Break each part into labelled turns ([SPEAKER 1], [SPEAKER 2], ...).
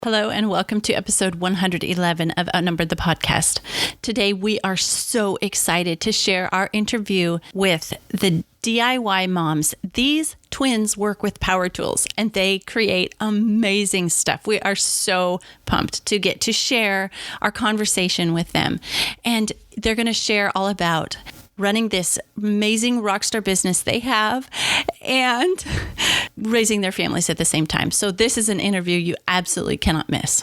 [SPEAKER 1] Hello and welcome to episode 111 of Outnumbered the podcast. Today we are so excited to share our interview with the DIY moms. These twins work with power tools and they create amazing stuff. We are so pumped to get to share our conversation with them. And they're going to share all about running this amazing rockstar business they have and raising their families at the same time. So this is an interview you absolutely cannot miss.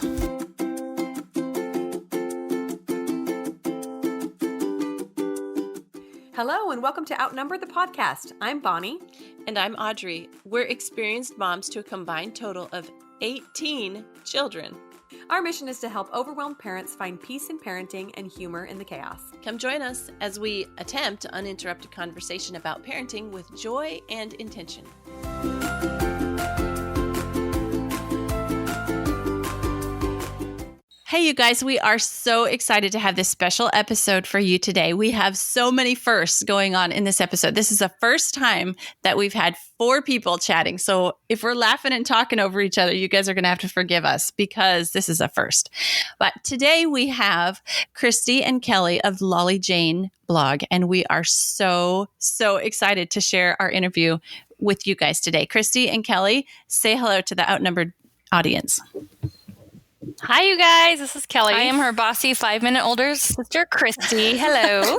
[SPEAKER 2] Hello and welcome to Outnumbered the podcast. I'm Bonnie.
[SPEAKER 1] And I'm Audrey. We're experienced moms to a combined total of 18 children.
[SPEAKER 2] Our mission is to help overwhelmed parents find peace in parenting and humor in the chaos.
[SPEAKER 1] Come join us as we attempt uninterrupted conversation about parenting with joy and intention. Hey, you guys, we are so excited to have this special episode for you today. We have so many firsts going on in this episode. This is the first time that we've had 4 people chatting. So if we're laughing and talking over each other, you guys are going to have to forgive us because this is a first. But today we have Kristi and Kelli of Lolly Jane blog, and we are so excited to share our interview with you guys today. Kristi and Kelli, say hello to the Outnumbered audience.
[SPEAKER 3] Hi, you guys. This is Kelli. I am her bossy 5-minute older sister, Kristi. Hello.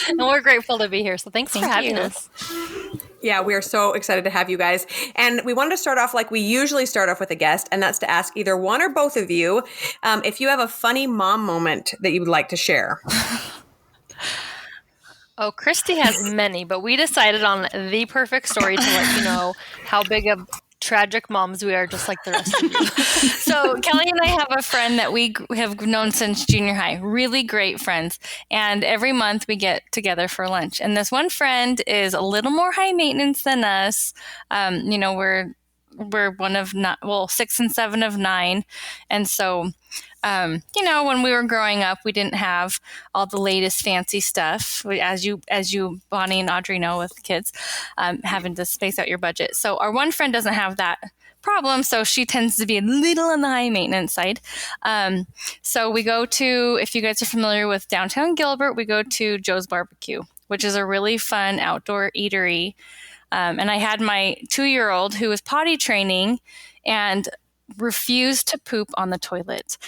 [SPEAKER 3] And we're grateful to be here. So thanks for having us.
[SPEAKER 2] Yeah, we are so excited to have you guys. And we wanted to start off like we usually start off with a guest, and that's to ask either one or both of you if you have a funny mom moment that you would like to share.
[SPEAKER 3] Oh, Kristi has many, but we decided on the perfect story to let you know how big of tragic moms we are, just like the rest of you. So Kelli and I have a friend that we have known since junior high, really great friends. And every month we get together for lunch. And this one friend is a little more high maintenance than us. We're one of 6 and 7 of 9. And so, when we were growing up, we didn't have all the latest fancy stuff, as you, Bonnie and Audrey know with kids, having to space out your budget. So our one friend doesn't have that problem, so she tends to be a little on the high maintenance side. So we go to, if you guys are familiar with downtown Gilbert, we go to Joe's Barbecue, which is a really fun outdoor eatery. And I had my 2-year-old who was potty training and refused to poop on the toilet.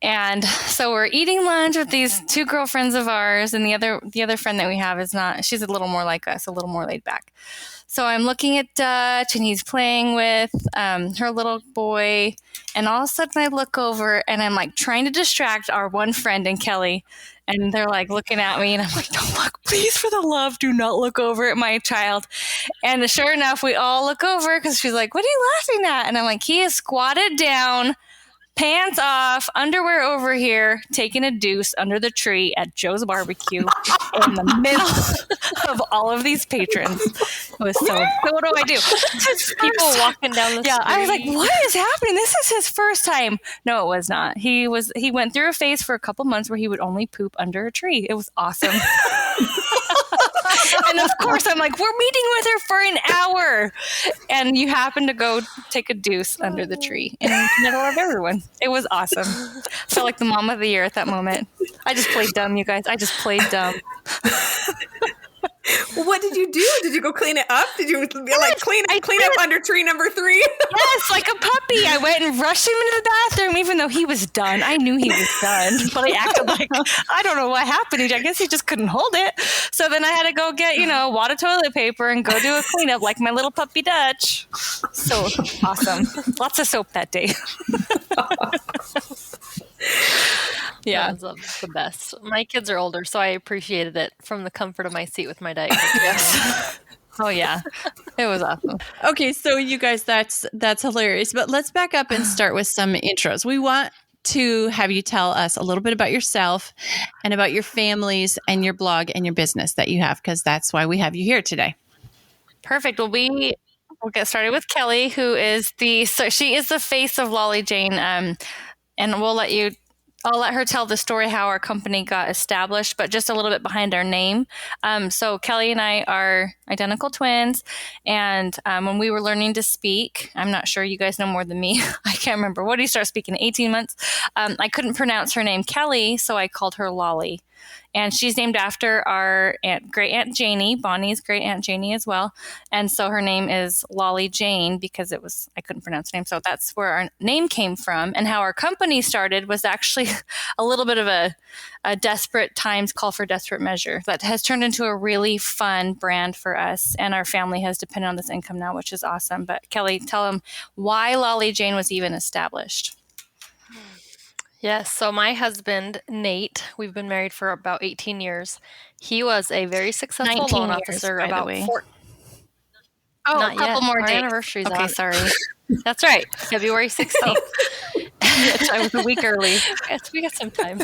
[SPEAKER 3] And so we're eating lunch with these 2 girlfriends of ours, and the other friend that we have is not, she's a little more like us, a little more laid back. So I'm looking at Dutch, and he's playing with her little boy, and all of a sudden I look over, and I'm like trying to distract our one friend and Kelli, and they're like looking at me, and I'm like, don't look, please, for the love, do not look over at my child. And sure enough, we all look over because she's like, what are you laughing at? And I'm like, he is squatted down, pants off, underwear over here, taking a deuce under the tree at Joe's Barbecue in the middle of all of these patrons. It was so what do I do? Just people walking down the street. Yeah, I was like, what is happening? This is his first time. No, it was not. He went through a phase for a couple months where he would only poop under a tree. It was awesome. And of course, I'm like, we're meeting with her for an hour. And you happen to go take a deuce under the tree in the middle of everyone. It was awesome. Felt like the mom of the year at that moment. I just played dumb, you guys. I just played dumb.
[SPEAKER 2] Well, what did you do? Did you go clean it up? Did you clean up under tree number 3?
[SPEAKER 3] Yes, like a puppy. I went and rushed him into the bathroom, even though he was done. I knew he was done, but I acted like, I don't know what happened. I guess he just couldn't hold it. So then I had to go get, wad of toilet paper and go do a cleanup like my little puppy Dutch. So awesome. Lots of soap that day. Yeah, that was the best. My kids are older, so I appreciated it from the comfort of my seat with my Diet Coke. Yes. Oh yeah, it was awesome.
[SPEAKER 1] Okay, so you guys, that's hilarious. But let's back up and start with some intros. We want to have you tell us a little bit about yourself and about your families and your blog and your business that you have, because that's why we have you here today.
[SPEAKER 3] Perfect. Well, we'll get started with Kelli, who is she is the face of Lolly Jane, and we'll let you I'll let her tell the story how our company got established, but just a little bit behind our name. So Kelli and I are identical twins, and when we were learning to speak, I'm not sure you guys know more than me. I can't remember. What did you start speaking? 18 months. I couldn't pronounce her name Kelli, so I called her Lolly. And she's named after our great aunt Janie, Bonnie's great aunt Janie as well. And so her name is Lolly Jane because I couldn't pronounce her name. So that's where our name came from. And how our company started was actually a little bit of a desperate times call for desperate measure that has turned into a really fun brand for us. And our family has depended on this income now, which is awesome. But Kelli, tell them why Lolly Jane was even established.
[SPEAKER 4] Yes. So my husband, Nate, we've been married for about 18 years. He was a very successful loan officer
[SPEAKER 3] about
[SPEAKER 4] a
[SPEAKER 3] couple more days.
[SPEAKER 4] Our anniversary's
[SPEAKER 3] okay,
[SPEAKER 4] on.
[SPEAKER 3] Sorry.
[SPEAKER 4] That's right. February 16th. I was a week early. Yes, we got some time.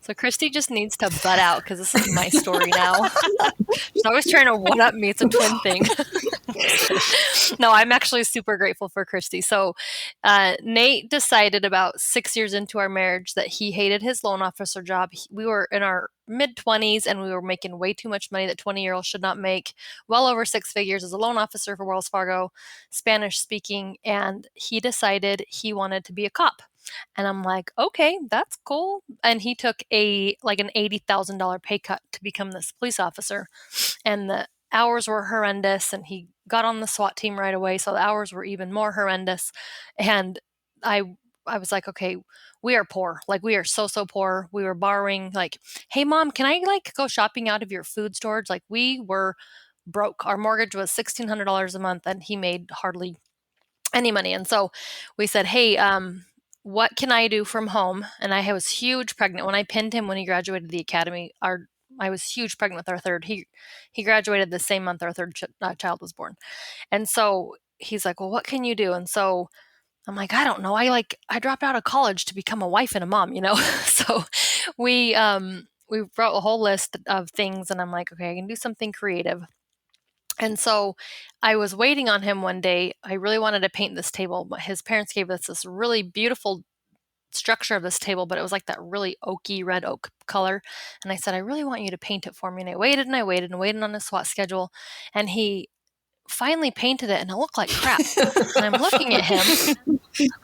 [SPEAKER 4] So Kristi just needs to butt out because this is my story now. She's always trying to one-up me. It's a twin thing. No, I'm actually super grateful for Kristi. So Nate decided about 6 years into our marriage that he hated his loan officer job. We were in our mid-20s and we were making way too much money that 20-year-olds should not make, well over 6 figures as a loan officer for Wells Fargo, Spanish speaking, and he decided he wanted to be a cop. And I'm like, okay, that's cool. And he took an $80,000 pay cut to become this police officer. And the hours were horrendous. And he got on the SWAT team right away. So the hours were even more horrendous. And I was like, okay, we are poor. Like we are so poor. We were borrowing like, hey mom, can I go shopping out of your food storage? Like we were broke. Our mortgage was $1,600 a month and he made hardly any money. And so we said, hey, what can I do from home? And I was huge pregnant when I pinned him when he graduated the academy. I was huge pregnant with our third. He graduated the same month our third child was born. And so he's like, well, what can you do? And so I'm like, I don't know. I dropped out of college to become a wife and a mom, So we wrote a whole list of things and I'm like, okay, I can do something creative. And so I was waiting on him one day. I really wanted to paint this table. His parents gave us this really beautiful structure of this table, but it was like that really oaky red oak color. And I said, I really want you to paint it for me. And I waited and I waited and waited on his SWAT schedule. And he finally painted it and it looked like crap. And I'm looking at him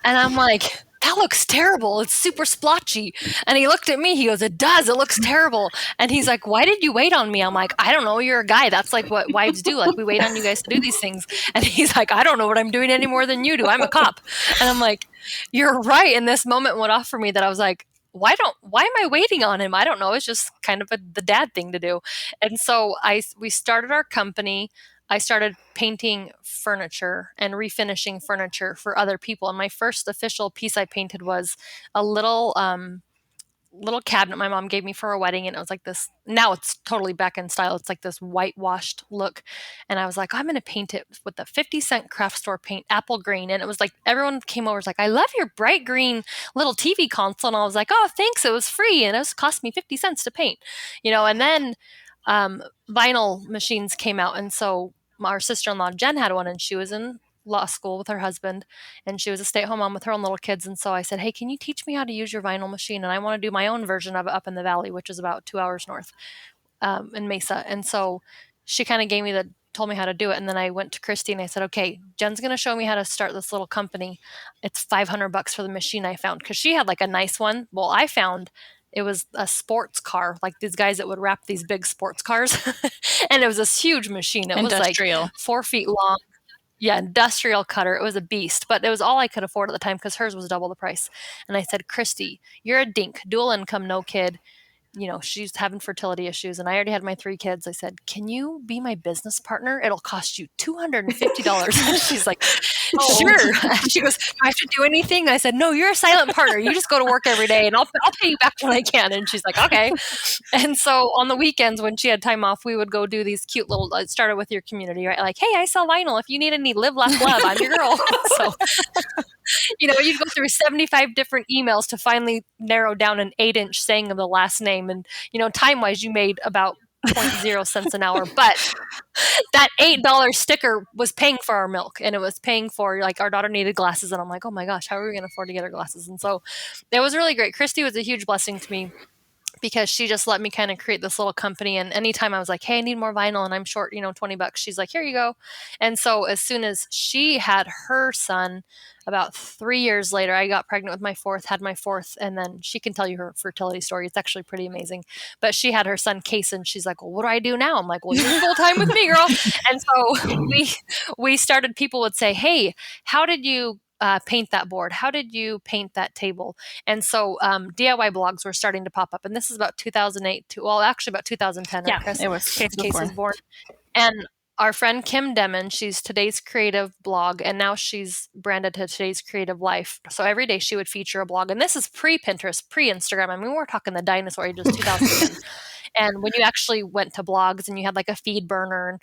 [SPEAKER 4] and I'm like, that looks terrible. It's super splotchy. And he looked at me. He goes, it does. It looks terrible. And he's like, why did you wait on me? I'm like, I don't know. You're a guy. That's like what wives do. Like we wait on you guys to do these things. And he's like, I don't know what I'm doing any more than you do. I'm a cop. And I'm like, you're right. And this moment went off for me that I was like, why am I waiting on him? I don't know. It's just kind of the dad thing to do. And so we started our company. I started painting furniture and refinishing furniture for other people. And my first official piece I painted was a little cabinet my mom gave me for a wedding. And it was like this, now it's totally back in style. It's like this whitewashed look. And I was like, I'm going to paint it with the 50-cent craft store paint, apple green. And it was like, everyone came over, was like, I love your bright green little TV console. And I was like, oh, thanks. It was free. And it cost me 50 cents to paint, and then vinyl machines came out. And so our sister-in-law, Jen, had one, and she was in law school with her husband, and she was a stay-at-home mom with her own little kids. And so I said, hey, can you teach me how to use your vinyl machine? And I want to do my own version of it up in the valley, which is about 2 hours north in Mesa. And so she kind of told me how to do it. And then I went to Kristi and I said, okay, Jen's going to show me how to start this little company. It's $500 for the machine I found, because she had like a nice one. Well, I found it was a sports car, like these guys that would wrap these big sports cars. And it was this huge machine. It was like 4 feet long. Yeah, industrial cutter. It was a beast, but it was all I could afford at the time because hers was double the price. And I said, Kristi, you're a dink, dual income, no kid. She's having fertility issues, and I already had my 3 kids. I said, can you be my business partner? It'll cost you $250. She's like, sure. She goes, do I have to do anything? I said, no, you're a silent partner. You just go to work every day and I'll pay you back when I can. And she's like, okay. And so on the weekends when she had time off, we would go do these cute little, it started with your community, right? Like, hey, I sell vinyl. If you need any live, laugh, love, I'm your girl. So, you'd go through 75 different emails to finally narrow down an 8-inch saying of the last name. And, time-wise, you made about
[SPEAKER 3] 0.0 cents an hour, but that $8 sticker was paying for our milk, and it was paying for, like, our daughter needed glasses, and I'm like, oh my gosh, how are we going to afford to get her glasses? And so it was really great. Kristi was a huge blessing to me because she just let me kind of create this little company. And anytime I was like, hey, I need more vinyl and I'm short, $20, she's like, here you go. And so as soon as she had her son, about 3 years later, I got pregnant with my fourth, had my fourth, and then she can tell you her fertility story. It's actually pretty amazing. But she had her son, Case, and she's like, well, what do I do now? I'm like, well, you're full time with me, girl. And so we started, people would say, hey, how did you paint that board? How did you paint that table? And so DIY blogs were starting to pop up. And this is about 2008 to, well, actually about 2010.
[SPEAKER 4] Yeah,
[SPEAKER 3] right, Chris?
[SPEAKER 4] it was Case
[SPEAKER 3] was born. And our friend Kim Demon, she's Today's Creative blog, and now she's branded to Today's Creative Life. So every day she would feature a blog. And this is pre-Pinterest, pre-Instagram. I mean, we're talking the dinosaur ages, 2010. And when you actually went to blogs and you had like a feed burner.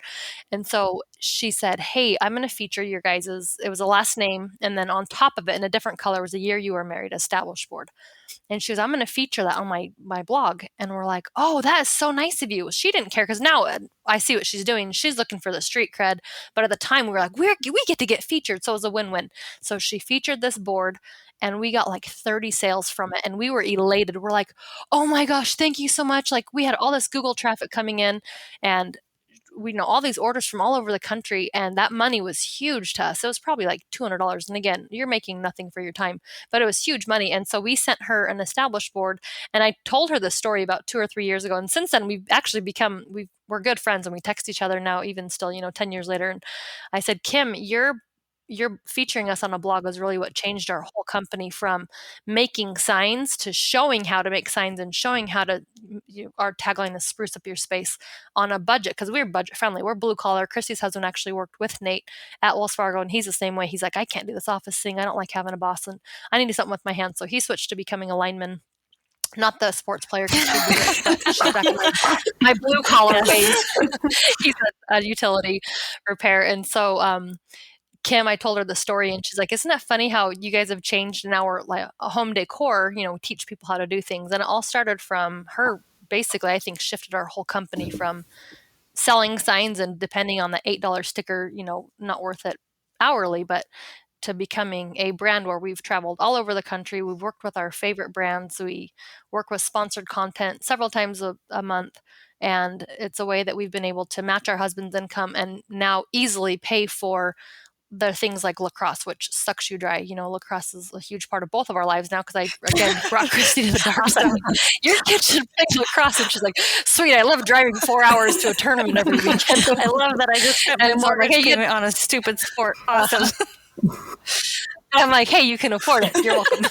[SPEAKER 3] And so she said, hey, I'm going to feature your guys's, it was a last name. And then on top of it in a different color was a year you were married, established board. And she was, I'm going to feature that on my blog. And we're like, oh, that is so nice of you. She didn't care because now I see what she's doing. She's looking for the street cred. But at the time we were like, we get to get featured. So it was a win-win. So she featured this board and we got like 30 sales from it. And we were elated. We're like, oh my gosh, thank you so much. Like we had all this Google traffic coming in and we know all these orders from all over the country, and that money was huge to us. It was probably like $200. And again, you're making nothing for your time, but it was huge money. And so we sent her an established board, and I told her this story about 2 or 3 years ago. And since then, we've actually we're good friends, and we text each other now, even still, 10 years later. And I said, Kim, you're featuring us on a blog was really what changed our whole company from making signs to showing how to make signs and showing how to, our tagline is spruce up your space on a budget, because we're budget friendly. We're blue collar. Kristi's husband actually worked with Nate at Wells Fargo, and he's the same way. He's like, I can't do this office thing. I don't like having a boss, and I need to do something with my hands. So he switched to becoming a lineman. Not the sports player, but she's back in my blue collar ways. He's a utility repair. And so, Kim, I told her the story, and she's like, isn't that funny how you guys have changed in our like a home decor, teach people how to do things. And it all started from her, basically, I think shifted our whole company from selling signs and depending on the $8 sticker, not worth it hourly, but to becoming a brand where we've traveled all over the country. We've worked with our favorite brands. We work with sponsored content several times a month. And it's a way that we've been able to match our husband's income and now easily pay for the things like lacrosse, which sucks you dry. Lacrosse is a huge part of both of our lives now because I, again, brought Kristi to the dark side. Your kid should play lacrosse. And she's like, sweet, I love driving 4 hours to a tournament every weekend.
[SPEAKER 4] I love that I just got my mortgage payment on a stupid sport. Awesome.
[SPEAKER 3] I'm like, hey, you can afford it. You're welcome.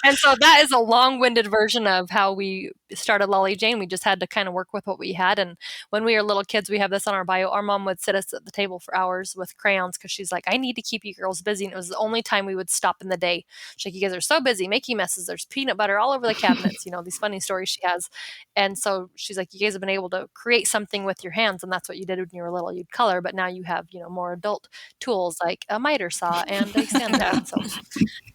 [SPEAKER 3] And so that is a long-winded version of how we started Lolly Jane. We just had to kind of work with what we had. And when we were little kids, we have this on our bio. Our mom would sit us at the table for hours with crayons because she's like, I need to keep you girls busy. And it was the only time we would stop in the day. She's like, you guys are so busy making messes. There's peanut butter all over the cabinets, these funny stories she has. And so she's like, you guys have been able to create something with your hands. And that's what you did when you were little. You'd color, but now you have, more adult tools like a miter saw and a sandpaper. So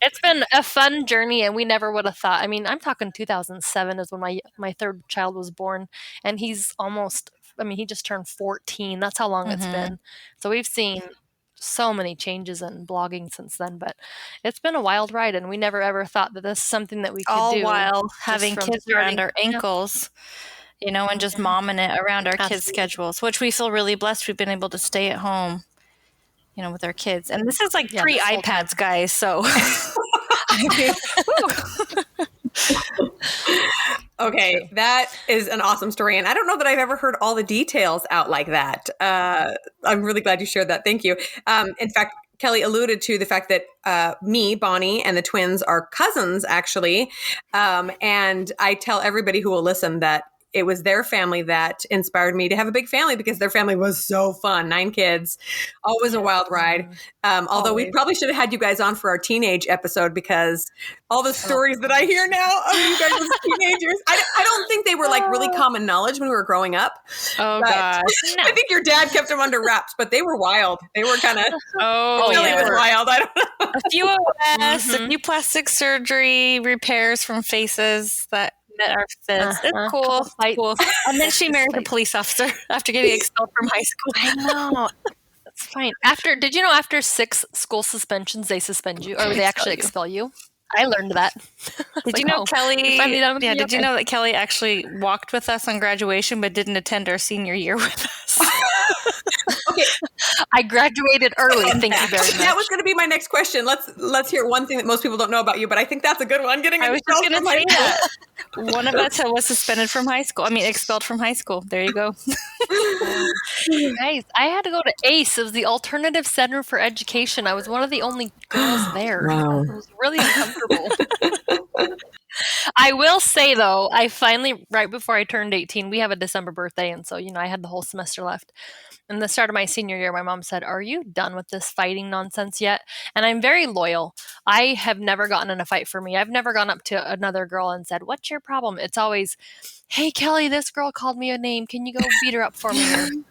[SPEAKER 3] it's been a fun journey, and we never would have thought. I mean, I'm talking 2007 is when my third child was born, and he's almost, he just turned 14. That's how long it's been. So we've seen so many changes in blogging since then, but it's been a wild ride, and we never ever thought that this is something that we could
[SPEAKER 4] all
[SPEAKER 3] do.
[SPEAKER 4] All while having kids around our ankles, and just momming it around our kids' schedules, which we feel really blessed. We've been able to stay at home, with our kids. And this is like pre-iPads, guys, so...
[SPEAKER 2] Okay, that is an awesome story. And I don't know that I've ever heard all the details out like that. I'm really glad you shared that. Thank you. In fact, Kelly alluded to the fact that me, Bonnie, and the twins are cousins, actually. And I tell everybody who will listen that it was their family that inspired me to have a big family because their family was so fun. 9 kids, always a wild ride. Although we probably should have had you guys on for our teenage episode because all the stories that I hear now of you guys as teenagers, I don't think they were like really common knowledge when we were growing up.
[SPEAKER 4] Oh, gosh.
[SPEAKER 2] No. I think your dad kept them under wraps, but they were wild. They were kind of, Kelly was wild. I don't know.
[SPEAKER 4] A few OS, a few plastic surgery repairs from faces that met our fist. It's cool. Cool.
[SPEAKER 3] And then she married a police officer after getting expelled from high school.
[SPEAKER 4] I know. It's fine. Did you know after 6 school suspensions, they suspend you, or they actually expel you? I learned that.
[SPEAKER 3] Did you know Kelly? Did you know that Kelly actually walked with us on graduation, but didn't attend our senior year with us?
[SPEAKER 2] Okay,
[SPEAKER 4] I graduated early. Thank you very much.
[SPEAKER 2] That was going to be my next question. Let's hear one thing that most people don't know about you, but I think that's a good one.
[SPEAKER 3] I was just going to say that one of us was suspended from high school. I mean, expelled from high school. There you go.
[SPEAKER 4] Guys, I had to go to ACE. It was the Alternative Center for Education. I was one of the only girls there.
[SPEAKER 2] Wow.
[SPEAKER 4] It was really uncomfortable. I will say, though, I finally, right before I turned 18, we have a December birthday, and so, I had the whole semester left. In the start of my senior year, my mom said, "Are you done with this fighting nonsense yet?" And I'm very loyal. I have never gotten in a fight for me. I've never gone up to another girl and said, "What's your problem?" It's always, "Hey, Kelly, this girl called me a name. Can you go beat her up for me?"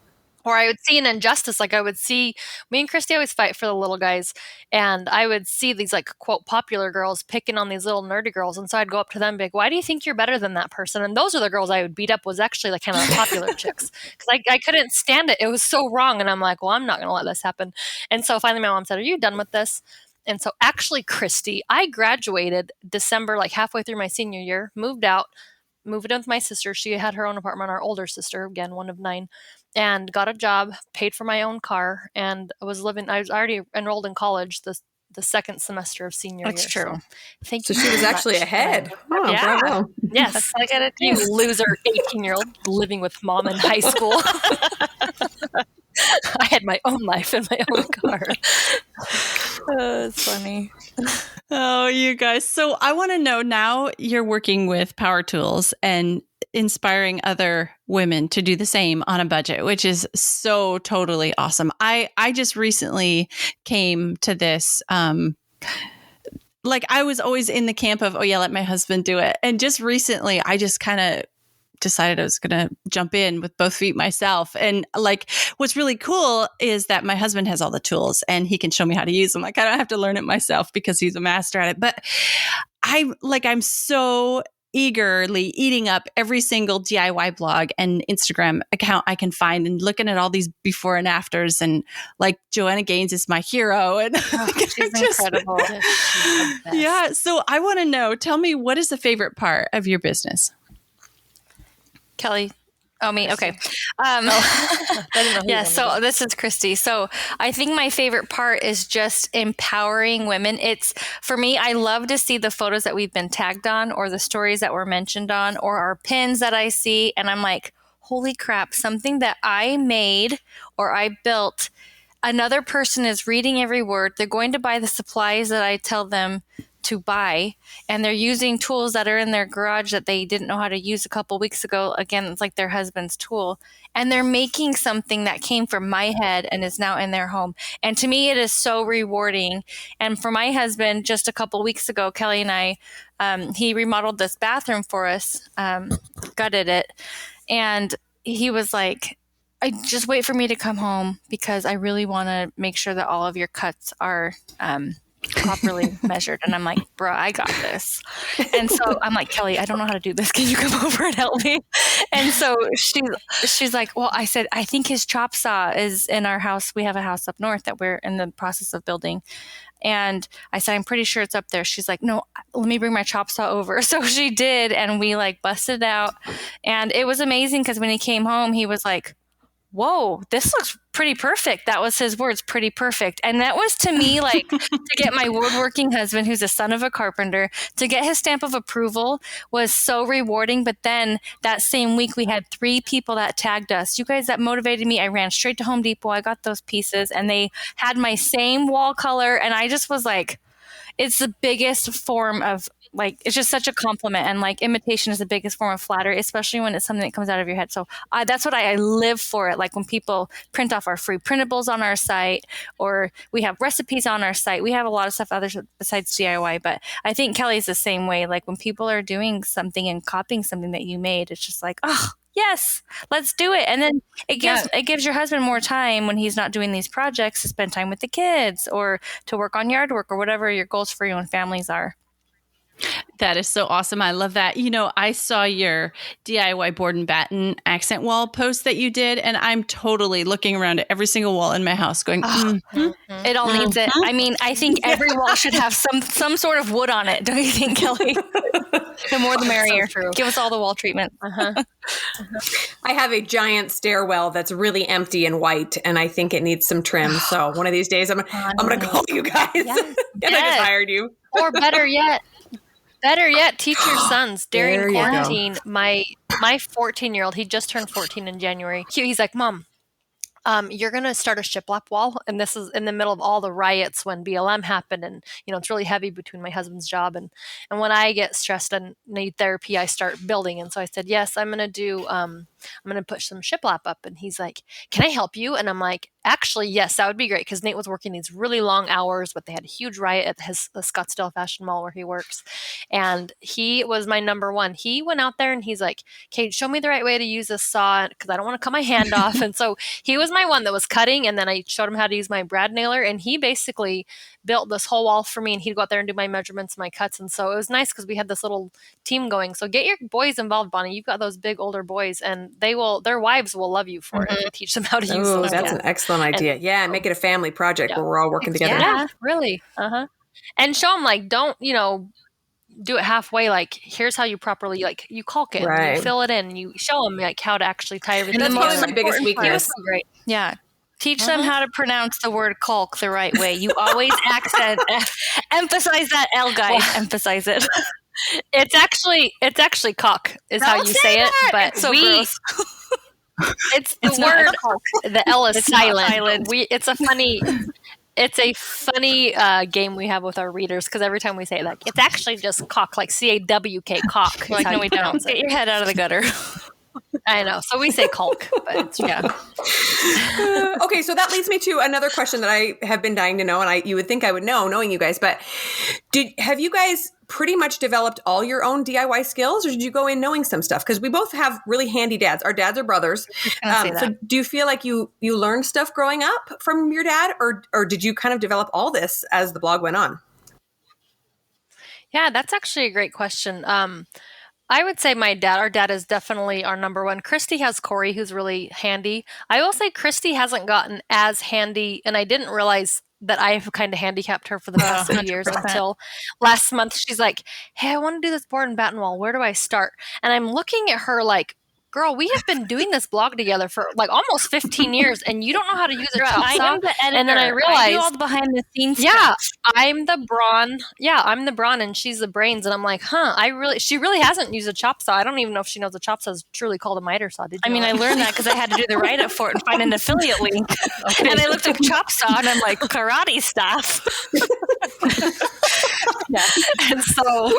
[SPEAKER 4] Or I would see an injustice. Like I would see, me and Kristi always fight for the little guys. And I would see these like, quote, popular girls picking on these little nerdy girls. And so I'd go up to them and be like, "Why do you think you're better than that person?" And those are the girls I would beat up, was actually like kind of the popular chicks. Because I couldn't stand it. It was so wrong. And I'm like, well, I'm not going to let this happen. And so finally my mom said, "Are you done with this?" And so actually, Kristi, I graduated December, like halfway through my senior year, moved in with my sister. She had her own apartment, our older sister, again, one of 9. And got a job, paid for my own car, and I was already enrolled in college the second semester of senior year.
[SPEAKER 3] That's true.
[SPEAKER 4] So, thank
[SPEAKER 2] So
[SPEAKER 4] you.
[SPEAKER 2] she was actually ahead. Oh,
[SPEAKER 4] yeah.
[SPEAKER 2] bravo.
[SPEAKER 4] Yes.
[SPEAKER 3] That's what I gotta do.
[SPEAKER 4] You loser 18-year-old living with mom in high school. I had my own life and my own car.
[SPEAKER 3] Oh, it's funny.
[SPEAKER 1] Oh, you guys. So I want to know, now you're working with Power Tools and inspiring other women to do the same on a budget, which is so totally awesome. I just recently came to this, like I was always in the camp of, oh yeah, let my husband do it. And just recently I just kind of decided I was going to jump in with both feet myself. And like, what's really cool is that my husband has all the tools and he can show me how to use them. Like I don't have to learn it myself because he's a master at it. But I'm so eagerly eating up every single DIY blog and Instagram account I can find and looking at all these before and afters. And like Joanna Gaines is my hero. And
[SPEAKER 3] She's incredible. She's the best.
[SPEAKER 1] Yeah. So I want to know, tell me, what is the favorite part of your business?
[SPEAKER 3] Kelly. Oh, me. Okay.
[SPEAKER 4] I didn't know who
[SPEAKER 3] Yeah. So this is Kristi. So I think my favorite part is just empowering women. It's, for me, I love to see the photos that we've been tagged on, or the stories that were mentioned on, or our pins that I see. And I'm like, holy crap, something that I made or I built, another person is reading every word. They're going to buy the supplies that I tell them to buy, and they're using tools that are in their garage that they didn't know how to use a couple weeks ago. Again, it's like their husband's tool, and they're making something that came from my head and is now in their home. And to me, it is so rewarding. And for my husband, just a couple weeks ago, Kelly and I, he remodeled this bathroom for us, gutted it, and he was like, "I just wait for me to come home because I really want to make sure that all of your cuts are properly measured." And I'm like, "Bruh, I got this." And so I'm like, "Kelly, I don't know how to do this. Can you come over and help me?" And so she's like, "Well," I said, "I think his chop saw is in our house. We have a house up north that we're in the process of building." And I said, "I'm pretty sure it's up there." She's like, "No, let me bring my chop saw over." So she did. And we like busted it out. And it was amazing because when he came home, he was like, "Whoa, this looks pretty perfect." That was his words, pretty perfect. And that was, to me, like, to get my woodworking husband, who's a son of a carpenter, to get his stamp of approval was so rewarding. But then that same week, we had 3 people that tagged us. You guys, that motivated me. I ran straight to Home Depot. I got those pieces, and they had my same wall color. And I just was like, it's the biggest form of, like, it's just such a compliment. And like, imitation is the biggest form of flattery, especially when it's something that comes out of your head. So that's what I live for it. Like when people print off our free printables on our site, or we have recipes on our site. We have a lot of stuff others besides DIY, but I think Kelly's the same way. Like when people are doing something and copying something that you made, it's just like, oh, yes, let's do it. And then it gives your husband more time when he's not doing these projects to spend time with the kids or to work on yard work or whatever your goals for your own families are.
[SPEAKER 1] That is so awesome. I love that. I saw your DIY board and batten accent wall post that you did, and I'm totally looking around at every single wall in my house going,
[SPEAKER 3] It all needs it. I mean, I think every wall should have some sort of wood on it. Don't you think, Kelly? The more the merrier. So give us all the wall treatment.
[SPEAKER 2] I have a giant stairwell that's really empty and white, and I think it needs some trim. So one of these days, I'm going to call you guys.
[SPEAKER 3] Yes.
[SPEAKER 2] And I just hired you.
[SPEAKER 3] Or better yet, teach your sons during quarantine. My 14-year-old, he just turned 14 in January. He's like, Mom, you're going to start a shiplap wall. And this is in the middle of all the riots when BLM happened. And, it's really heavy between my husband's job. And when I get stressed and need therapy, I start building. And so I said, yes, I'm going to put some shiplap up. And he's like, can I help you? And I'm like, actually, yes, that would be great. Because Nate was working these really long hours, but they had a huge riot at the Scottsdale Fashion Mall where he works. And he was my number one. He went out there and he's like, okay, show me the right way to use this saw because I don't want to cut my hand off. And so he was my one that was cutting. And then I showed him how to use my brad nailer. And he basically built this whole wall for me. And he'd go out there and do my measurements, my cuts. And so it was nice because we had this little team going. So get your boys involved, Bonnie. You've got those big older boys and their wives will love you for it if you teach them how to use those.
[SPEAKER 2] That's an excellent idea. And make it a family project where we're all working together.
[SPEAKER 3] Yeah, really. And show them don't, do it halfway. Like, here's how you properly, you caulk it, and you fill it in, and you show them how to actually tie everything.
[SPEAKER 2] And that's probably my biggest weakness.
[SPEAKER 3] So great.
[SPEAKER 4] Yeah. Teach them how to pronounce the word caulk the right way. You always emphasize that L, guys. Emphasize it.
[SPEAKER 3] It's actually caulk is how you say it, but
[SPEAKER 4] so gross.
[SPEAKER 3] It's the word. The L is silent. It's a funny game we have with our readers because every time we say it, it's actually just caulk, like CAWK, caulk.
[SPEAKER 4] Like, no, we don't. Get your head out of the gutter.
[SPEAKER 3] I know. So we say caulk, but
[SPEAKER 2] Okay, so that leads me to another question that I have been dying to know, and you would think I would know, knowing you guys, but have you guys pretty much developed all your own DIY skills, or did you go in knowing some stuff? Because we both have really handy dads. Our dads are brothers. So do you feel like you learned stuff growing up from your dad, or did you kind of develop all this as the blog went on?
[SPEAKER 3] Yeah, that's actually a great question. I would say our dad is definitely our number one. Kristi has Corey, who's really handy. I will say Kristi hasn't gotten as handy, and I didn't realize that I have kind of handicapped her for the past few years until last month. She's like, hey, I want to do this board and batten wall. Where do I start? And I'm looking at her like, girl, we have been doing this blog together for almost 15 years, and you don't know how to use a chop saw.
[SPEAKER 4] I'm the editor.
[SPEAKER 3] And then I realized,
[SPEAKER 4] I do all the behind the scenes
[SPEAKER 3] stuff.
[SPEAKER 4] Yeah,
[SPEAKER 3] I'm the brawn. Yeah, I'm the brawn, and she's the brains. And I'm like, she really hasn't used a chop saw. I don't even know if she knows a chop saw is truly called a miter saw. Did you?
[SPEAKER 4] I learned that because I had to do the write-up for it and find an affiliate link. Okay. And I looked up chop saw, and I'm like, karate stuff.
[SPEAKER 3] Yeah. And so,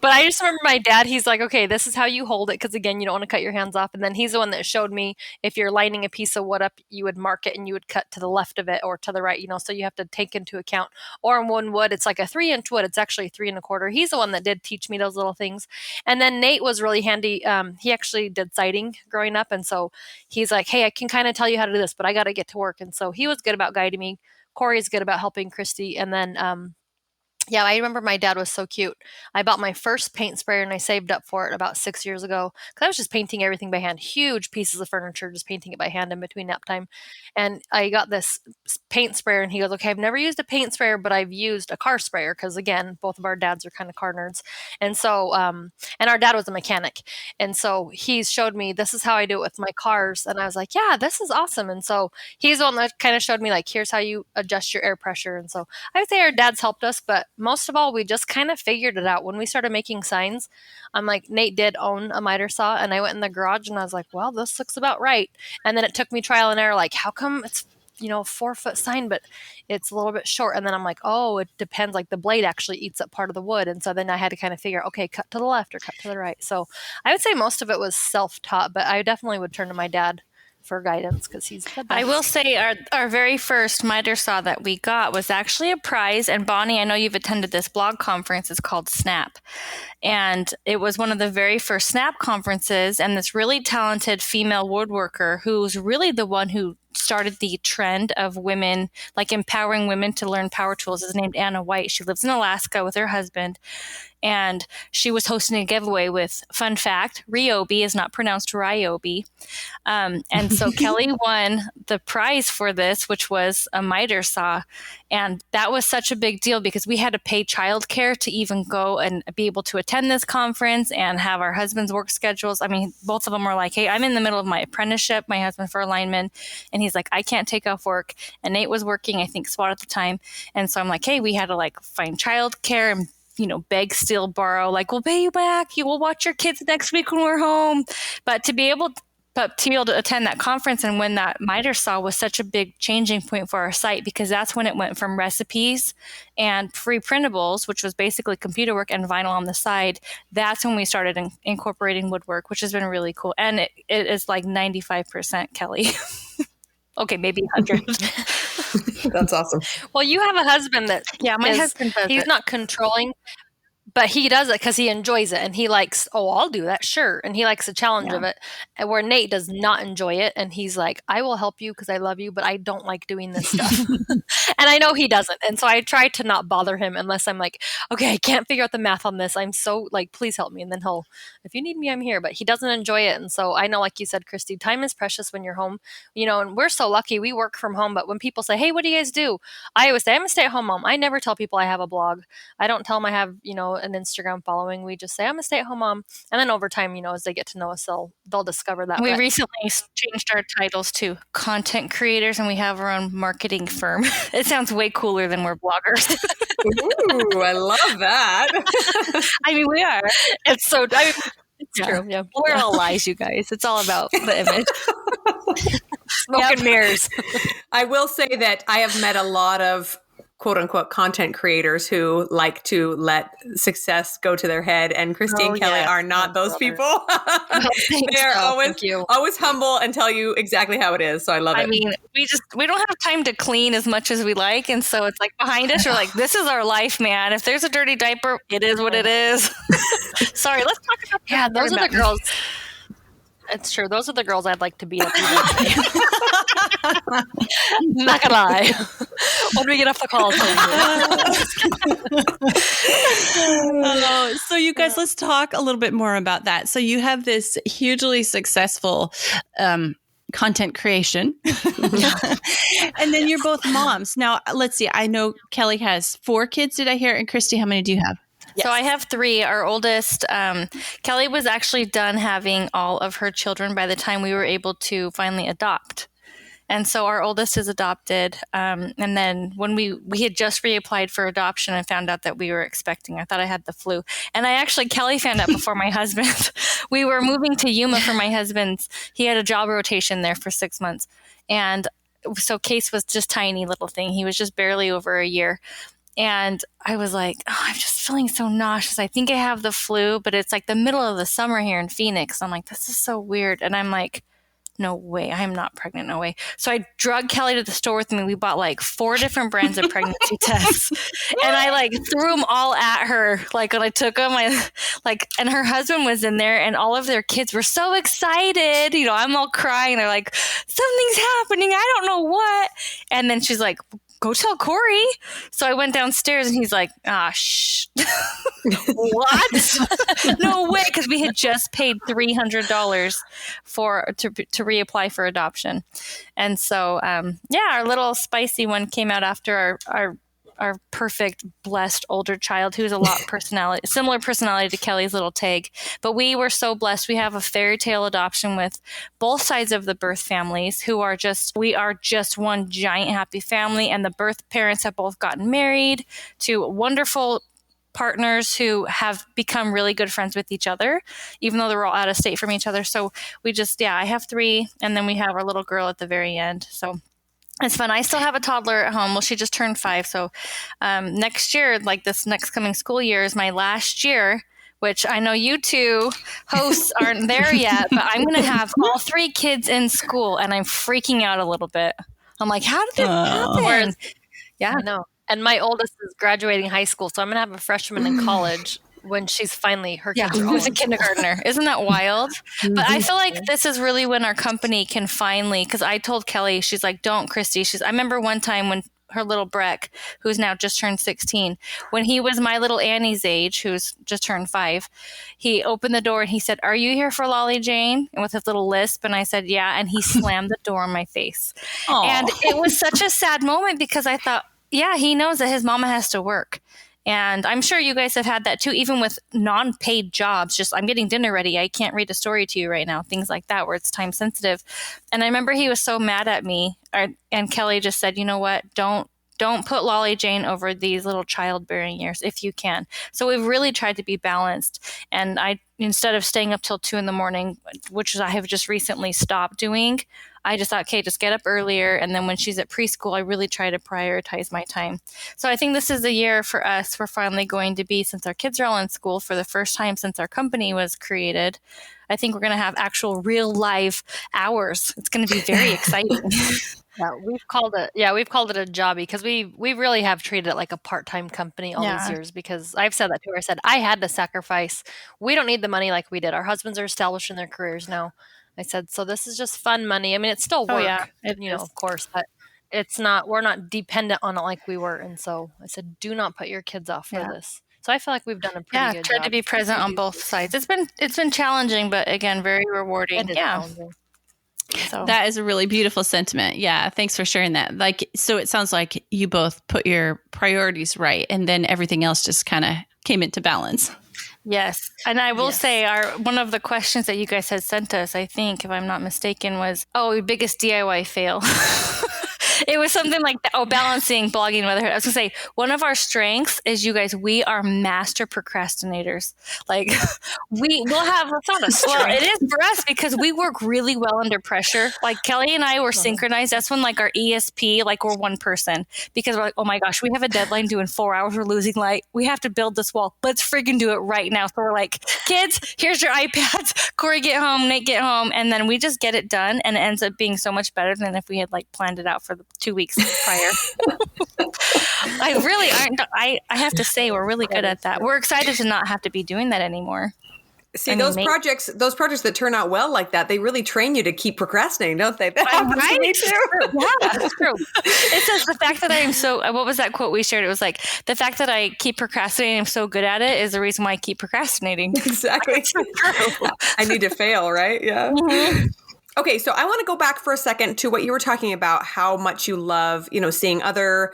[SPEAKER 3] but I just remember my dad, he's like, okay, this is how you hold it. Cause again, you don't want to cut your hands off. And then he's the one that showed me if you're lining a piece of wood up, you would mark it and you would cut to the left of it or to the right, so you have to take into account, or in one wood, it's like a 3-inch wood. It's actually 3 1/4. He's the one that did teach me those little things. And then Nate was really handy. He actually did siding growing up. And so he's like, hey, I can kind of tell you how to do this, but I got to get to work. And so he was good about guiding me. Corey's good about helping Kristi. And then, yeah, I remember my dad was so cute. I bought my first paint sprayer and I saved up for it about 6 years ago because I was just painting everything by hand, huge pieces of furniture, just painting it by hand in between nap time. And I got this paint sprayer and he goes, okay, I've never used a paint sprayer, but I've used a car sprayer because, again, both of our dads are kind of car nerds. And so, and our dad was a mechanic. And so he showed me, this is how I do it with my cars. And I was like, yeah, this is awesome. And so he's the one that kind of showed me, here's how you adjust your air pressure. And so I would say our dads helped us, but most of all, we just kind of figured it out. When we started making signs, I'm like, Nate did own a miter saw, and I went in the garage and I was like, well, this looks about right. And then it took me trial and error, how come it's, 4-foot sign, but it's a little bit short. And then I'm like, oh, it depends. The blade actually eats up part of the wood. And so then I had to kind of figure, okay, cut to the left or cut to the right. So I would say most of it was self-taught, but I definitely would turn to my dad for guidance because he's the best.
[SPEAKER 4] I will say our very first miter saw that we got was actually a prize. And Bonnie, I know you've attended this blog conference. It's called Snap. And it was one of the very first Snap conferences. And this really talented female woodworker who was really the one who
[SPEAKER 3] started the trend of women, like empowering women to learn power tools, is named Anna White. She lives in Alaska with her husband. And she was hosting a giveaway with, fun fact, Ryobi is not pronounced Ryobi. And so Kelly won the prize for this, which was a miter saw. And that was such a big deal because we had to pay childcare to even go and be able to attend this conference and have our husband's work schedules. I mean, both of them were like, hey, I'm in the middle of my apprenticeship, my husband for a lineman. And he's like, I can't take off work. And Nate was working, I think, SWAT at the time. And so I'm like, hey, we had to like find childcare and beg, steal, borrow, like, we'll pay you back. You will watch your kids next week when we're home. But to be able to attend that conference and win that miter saw was such a big changing point for our site, because that's when it went from recipes and free printables, which was basically computer work and vinyl on the side. That's when we started incorporating woodwork, which has been really cool. And it is like 95% Kelly. Okay, maybe 100.
[SPEAKER 2] That's awesome.
[SPEAKER 3] Well, you have a husband that
[SPEAKER 4] my husband does
[SPEAKER 3] he's
[SPEAKER 4] it.
[SPEAKER 3] not controlling, but he does it because he enjoys it, and he likes, I'll do that, sure. And he likes the challenge of it. And where Nate does not enjoy it, and he's like, I will help you because I love you, but I don't like doing this stuff. And I know he doesn't. And so I try to not bother him unless I'm like, okay, I can't figure out the math on this. I'm so like, please help me. And then he'll, if you need me, I'm here. But he doesn't enjoy it. And so I know, like you said, Kristi, time is precious when you're home, and we're so lucky. We work from home. But when people say, hey, what do you guys do? I always say, I'm a stay-at-home mom. I never tell people I have a blog. I don't tell them I have, an Instagram following. We just say, I'm a stay-at-home mom. And then over time, as they get to know us, they'll discover that.
[SPEAKER 4] We recently changed our titles to content creators, and we have our own marketing firm. It sounds way cooler than we're bloggers.
[SPEAKER 2] Ooh, I love that.
[SPEAKER 4] I mean, we are.
[SPEAKER 3] It's so, it's true. Yeah.
[SPEAKER 4] We're all lies, you guys. It's all about the image.
[SPEAKER 3] Smoke and mirrors.
[SPEAKER 2] I will say that I have met a lot of quote unquote content creators who like to let success go to their head, and Kristi and Kelly are not those people. They're always humble and tell you exactly how it is. So I love it.
[SPEAKER 4] I mean, we don't have time to clean as much as we like, and so it's like behind us, we're like, this is our life, man. If there's a dirty diaper, it is what it is. Sorry, let's talk about that.
[SPEAKER 3] Yeah, those are the girls. It's true. Those are the girls I'd like to be. Not gonna lie. When we get off the call.
[SPEAKER 1] So you guys, let's talk a little bit more about that. So you have this hugely successful content creation. And then you're both moms. Now, let's see. I know Kelly has 4 kids, did I hear? And Kristi, how many do you have?
[SPEAKER 4] Yes. So I have 3. Our oldest, Kelly, was actually done having all of her children by the time we were able to finally adopt. And so our oldest is adopted. And then when we had just reapplied for adoption and found out that we were expecting, I thought I had the flu. And Kelly found out before my husband. We were moving to Yuma for my husband's. He had a job rotation there for 6 months. And so Case was just tiny little thing. He was just barely over a year. And I was like, I'm just feeling so nauseous. I think I have the flu, but it's like the middle of the summer here in Phoenix. I'm like, this is so weird. And I'm like, no way, I'm not pregnant, no way. So I drug Kelly to the store with me. We bought like 4 different brands of pregnancy tests. And I like threw them all at her. Like when I took them, and her husband was in there and all of their kids were so excited. I'm all crying. They're like, something's happening. I don't know what. And then she's like, go tell Corey. So I went downstairs and he's like, shh. What? No way. Because we had just paid $300 to reapply for adoption. And so, our little spicy one came out after our perfect, blessed older child who's a lot similar personality to Kelly's little Tig. But we were so blessed. We have a fairy tale adoption with both sides of the birth families we are just one giant happy family. And the birth parents have both gotten married to wonderful partners who have become really good friends with each other, even though they're all out of state from each other. So we I have 3, and then we have our little girl at the very end. So it's fun. I still have a toddler at home. Well, she just turned 5. So next year, like this next coming school year, is my last year, which I know you 2 hosts aren't there yet, but I'm going to have all 3 kids in school, and I'm freaking out a little bit. I'm like, how did this happen?
[SPEAKER 3] Yeah, I know. And my oldest is graduating high school, so I'm going to have a freshman in college. when she's finally, her
[SPEAKER 4] Yeah,
[SPEAKER 3] kids are all
[SPEAKER 4] who's a
[SPEAKER 3] in school.
[SPEAKER 4] kindergartner. Isn't that wild? But I feel like this is really when our company can finally, because I told Kelly, she's like, don't, Kristi. I remember one time when her little Breck, who's now just turned 16, when he was my little Annie's age, who's just turned 5, he opened the door and he said, "Are you here for Lolly Jane?" And with his little lisp. And I said, "Yeah." And he slammed the door in my face.
[SPEAKER 1] Aw.
[SPEAKER 4] And it was such a sad moment because I thought, yeah, he knows that his mama has to work. And I'm sure you guys have had that too, even with non-paid jobs. Just, I'm getting dinner ready. I can't read a story to you right now. Things like that where it's time sensitive. And I remember he was so mad at me. And Kelly just said, "You know what? Don't put Lolly Jane over these little childbearing years if you can." So we've really tried to be balanced. And instead of staying up till 2 a.m, which I have just recently stopped doing, I just thought, okay, just get up earlier. And then when she's at preschool, I really try to prioritize my time. So I think this is the year for us. We're finally going to be, since our kids are all in school for the first time since our company was created, I think we're going to have actual real live hours. It's going to be very exciting.
[SPEAKER 3] Yeah, we've called it a jobby because we really have treated it like a part-time company all these years, because I've said that to her. I said, I had to sacrifice. We don't need the money like we did. Our husbands are established in their careers now. I said, so this is just fun money. I mean, it's still work, of course, but it's not, we're not dependent on it like we were. And so I said, do not put your kids off for this. So I feel like we've done a pretty good job.
[SPEAKER 4] Tried to be present on both sides. It's been challenging, but again, very rewarding.
[SPEAKER 3] Challenging.
[SPEAKER 1] So that is a really beautiful sentiment. Yeah. Thanks for sharing that. So it sounds like you both put your priorities right, and then everything else just kind of came into balance.
[SPEAKER 4] Yes. And I will say one of the questions that you guys had sent us, I think, if I'm not mistaken, was, biggest DIY fail. It was something like that. Balancing blogging and motherhood. I was going to say, one of our strengths is, you guys, we are master procrastinators. Like, we'll have, it's not a strength. Well, it is for us because we work really well under pressure. Like, Kelly and I were synchronized. That's when, like, our ESP, like, we're one person, because we're like, oh my gosh, we have a deadline due in 4 hours. We're losing light. We have to build this wall. Let's friggin' do it right now. So we're like, kids, here's your iPads. Corey, get home. Nate, get home. And then we just get it done. And it ends up being so much better than if we had, like, planned it out for the 2 weeks prior. I have to say, we're really good at that. We're excited to not have to be doing that anymore.
[SPEAKER 2] See, those projects that turn out well like that, they really train you to keep procrastinating, don't they? That happens to me too.
[SPEAKER 4] Yeah, that's true. It says the fact that I am so, what was that quote we shared? It was like, the fact that I keep procrastinating, I'm so good at it, is the reason why I keep procrastinating.
[SPEAKER 2] Exactly. I need to fail, right? Yeah. Mm-hmm. Okay, so I want to go back for a second to what you were talking about, how much you love, seeing other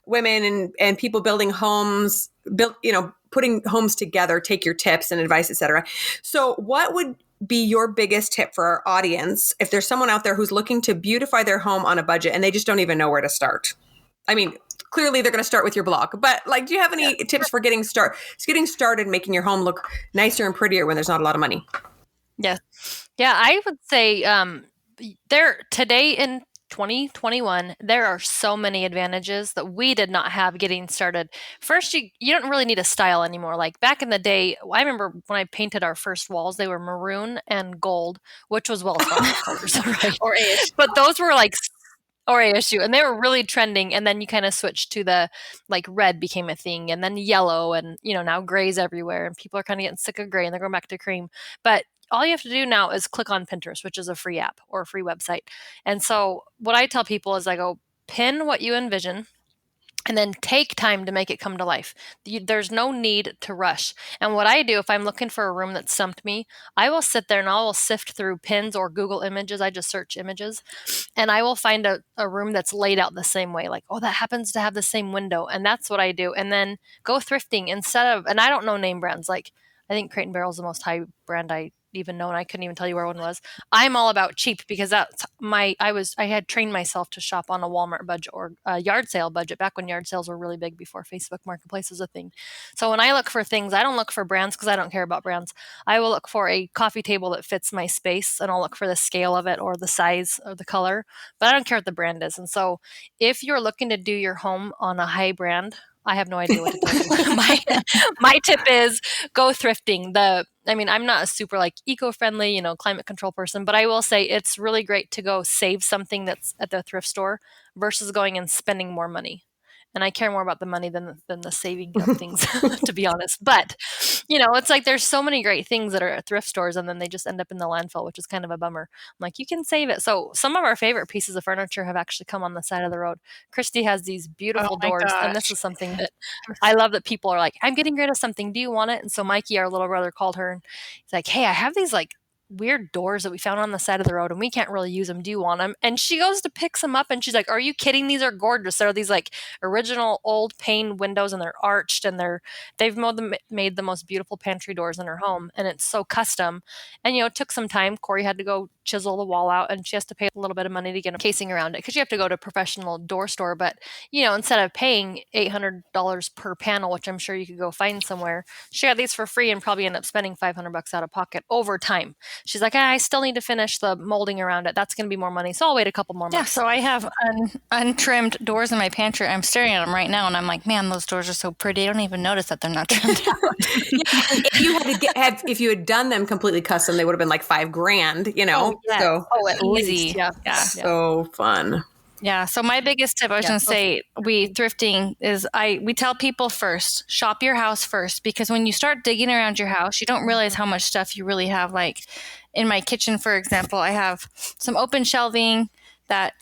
[SPEAKER 2] women and people building homes, putting homes together, take your tips and advice, et cetera. So what would be your biggest tip for our audience if there's someone out there who's looking to beautify their home on a budget and they just don't even know where to start? I mean, clearly they're going to start with your blog, but do you have any tips for getting started, making your home look nicer and prettier when there's not a lot of money?
[SPEAKER 3] Yeah. Yeah, I would say today in 2021, there are so many advantages that we did not have getting started. First, you don't really need a style anymore. Like back in the day, I remember when I painted our first walls, they were maroon and gold, which was Wells Fargo colors, right?
[SPEAKER 4] Or ASU.
[SPEAKER 3] But those were or ASU, and they were really trending. And then you kind of switched to the red became a thing, and then yellow, and now gray's everywhere, and people are kind of getting sick of gray and they're going back to cream. But all you have to do now is click on Pinterest, which is a free app or a free website. And so what I tell people is I go, pin what you envision and then take time to make it come to life. There's no need to rush. And what I do, if I'm looking for a room that stumped me, I will sit there and I will sift through pins or Google images. I just search images and I will find a room that's laid out the same way. Like, that happens to have the same window. And that's what I do. And then go thrifting and I don't know name brands. Like, I think Crate & Barrel is the most high brand I even know, and I couldn't even tell you where one was. I'm all about cheap because that's I had trained myself to shop on a Walmart budget or a yard sale budget back when yard sales were really big before Facebook Marketplace was a thing. So when I look for things, I don't look for brands because I don't care about brands. I will look for a coffee table that fits my space, and I'll look for the scale of it or the size or the color, but I don't care what the brand is. And so if you're looking to do your home on a high brand, I have no idea what to tell you. My tip is go thrifting. I'm not a super eco-friendly, climate control person, but I will say it's really great to go save something that's at the thrift store versus going and spending more money. And I care more about the money than the saving of things, to be honest. But It's like there's so many great things that are at thrift stores and then they just end up in the landfill, which is kind of a bummer. I'm like, you can save it. So some of our favorite pieces of furniture have actually come on the side of the road. Kristi has these beautiful doors, and this is something that I love, that people are like, I'm getting rid of something. Do you want it? And so Mikey, our little brother, called her and he's like, hey, I have these like weird doors that we found on the side of the road and we can't really use them. Do you want them? And she goes to pick them up and she's like, are you kidding? These are gorgeous. They're these like original old pane windows and they're arched and they've made the most beautiful pantry doors in her home. And it's so custom. And, it took some time. Corey had to go chisel the wall out and she has to pay a little bit of money to get a casing around it because you have to go to a professional door store. But, instead of paying $800 per panel, which I'm sure you could go find somewhere, she got these for free and probably end up spending $500 out of pocket over time. She's like, I still need to finish the molding around it. That's going to be more money. So I'll wait a couple more months.
[SPEAKER 4] Yeah, so I have untrimmed doors in my pantry. I'm staring at them right now and I'm like, man, those doors are so pretty. I don't even notice that they're not trimmed out.
[SPEAKER 2] If you had done them completely custom, they would have been like $5,000,
[SPEAKER 3] Oh, yeah.
[SPEAKER 2] So
[SPEAKER 3] at
[SPEAKER 4] easy.
[SPEAKER 3] least. Yeah.
[SPEAKER 2] So fun.
[SPEAKER 4] Yeah. So my biggest tip, I was going to say, thrifting is we tell people first, shop your house first, because when you start digging around your house, you don't realize how much stuff you really have. Like in my kitchen, for example, I have some open shelving that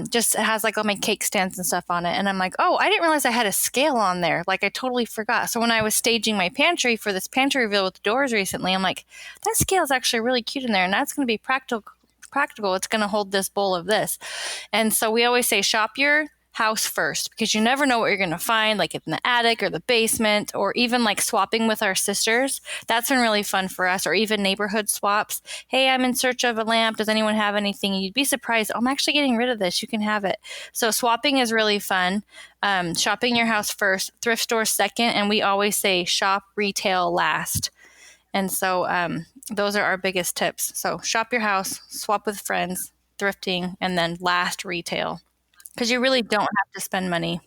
[SPEAKER 4] just has like all my cake stands and stuff on it. And I'm like, oh, I didn't realize I had a scale on there. Like I totally forgot. So when I was staging my pantry for this pantry reveal with the doors recently, I'm like, that scale is actually really cute in there. And that's going to be practical. It's going to hold this bowl of this. And so we always say shop your house first, because you never know what you're going to find, like in the attic or the basement, or even like swapping with our sisters. That's been really fun for us, or even neighborhood swaps. Hey, I'm in search of a lamp. Does anyone have anything? You'd be surprised. I'm actually getting rid of this. You can have it. So swapping is really fun. Shopping your house first, thrift store second, and we always say shop retail last. And so those are our biggest tips. So shop your house, swap with friends, thrifting, and then last retail, because you really don't have to spend money.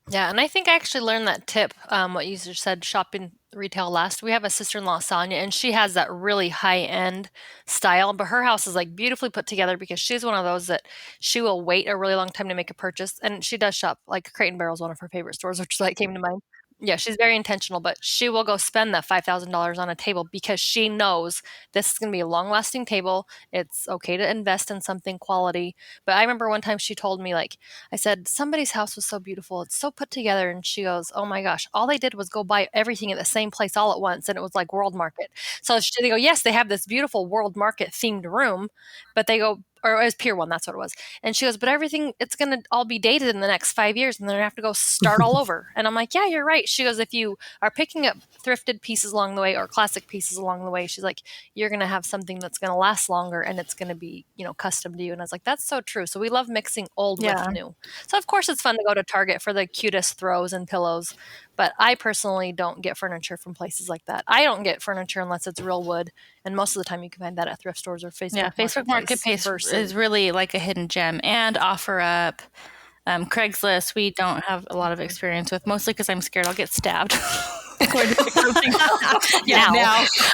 [SPEAKER 3] Yeah, and I think I actually learned that tip, what you just said, shopping retail last. We have a sister-in-law, Sonia, and she has that really high-end style, but her house is like beautifully put together because she's one of those that she will wait a really long time to make a purchase, and she does shop, like Crate & Barrel is one of her favorite stores, which like came to mind. Yeah, she's very intentional, but she will go spend that $5,000 on a table because she knows this is going to be a long-lasting table. It's okay to invest in something quality. But I remember one time she told me, like, I said, somebody's house was so beautiful. It's so put together. And she goes, oh my gosh, all they did was go buy everything at the same place all at once. And it was like World Market. So they go, yes, they have this beautiful World Market themed room, but they go, or it was Pier 1, that's what it was. And she goes, but everything, it's going to all be dated in the next 5 years and then I have to go start all over. And I'm like, yeah, you're right. She goes, if you are picking up thrifted pieces along the way or classic pieces along the way, she's like, you're going to have something that's going to last longer and it's going to be, custom to you. And I was like, that's so true. So we love mixing old with new. So of course it's fun to go to Target for the cutest throws and pillows. But I personally don't get furniture from places like that. I don't get furniture unless it's real wood. And most of the time you can find that at thrift stores or Facebook.
[SPEAKER 4] Yeah, Facebook Marketplace is really like a hidden gem. And OfferUp, Craigslist, we don't have a lot of experience with, mostly because I'm scared I'll get stabbed.
[SPEAKER 3] Now